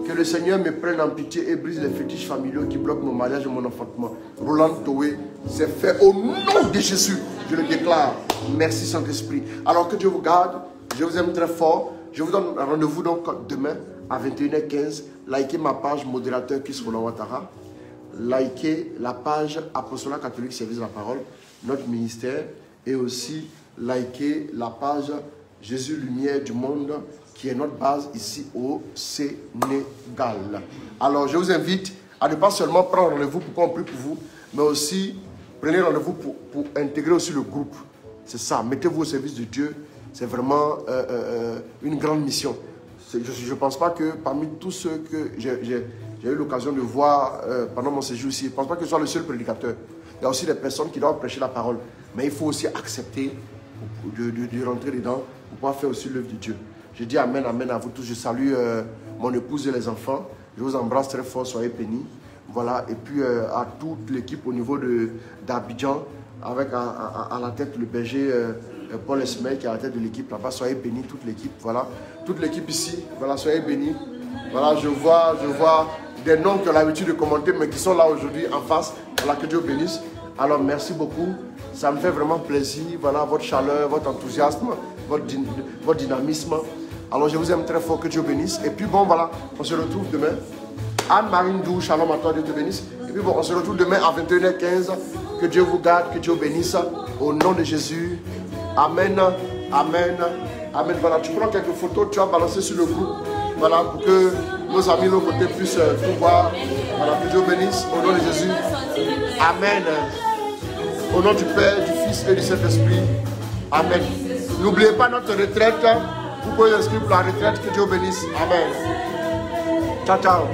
Que le Seigneur me prenne en pitié et brise les fétiches familiaux qui bloquent mon mariage et mon enfantement. Roland Toé, c'est fait au nom de Jésus. Je le déclare. Merci Saint-Esprit. Alors que Dieu vous garde. Je vous aime très fort. Je vous donne rendez-vous donc demain à 21h15. Likez ma page modérateur Chris Roland Ouattara. Likez la page Apostolat Catholique Service de la Parole, notre ministère. Et aussi likez la page Jésus Lumière du Monde, qui est notre base ici au Sénégal. Alors je vous invite à ne pas seulement prendre rendez-vous pour qu'on prie pour vous, mais aussi prenez rendez-vous pour intégrer aussi le groupe. C'est ça, mettez-vous au service de Dieu. C'est vraiment une grande mission. Je ne pense pas que parmi tous ceux que j'ai eu l'occasion de voir pendant mon séjour ici, je ne pense pas que je sois le seul prédicateur. Il y a aussi des personnes qui doivent prêcher la parole. Mais il faut aussi accepter de rentrer dedans pour pouvoir faire aussi l'œuvre de Dieu. Je dis amen, amen à vous tous. Je salue mon épouse et les enfants. Je vous embrasse très fort, soyez bénis. Voilà, et puis à toute l'équipe au niveau d'Abidjan, avec à la tête le berger Paul Esmey qui est à la tête de l'équipe là-bas. Soyez bénis, toute l'équipe. Voilà, toute l'équipe ici. Voilà, soyez bénis. Voilà, je vois des noms qui ont l'habitude de commenter, mais qui sont là aujourd'hui en face. Voilà, que Dieu bénisse. Alors, merci beaucoup. Ça me fait vraiment plaisir. Voilà, votre chaleur, votre enthousiasme, votre dynamisme. Alors, je vous aime très fort. Que Dieu bénisse. Et puis, bon, voilà, on se retrouve demain. Anne-Marie Ndou, shalom à toi, Dieu te bénisse. Et puis, bon, on se retrouve demain à 21h15. Que Dieu vous garde, que Dieu bénisse. Au nom de Jésus. Amen. Amen. Amen. Voilà, tu prends quelques photos, tu vas balancer sur le groupe. Voilà, pour que nos amis de l'autre côté puissent tout voir. Voilà, que Dieu bénisse. Au nom de Jésus. Amen. Au nom du Père, du Fils et du Saint-Esprit. Amen. N'oubliez pas notre retraite. Vous pouvez inscrire pour la retraite. Que Dieu bénisse. Amen. Ciao, ciao.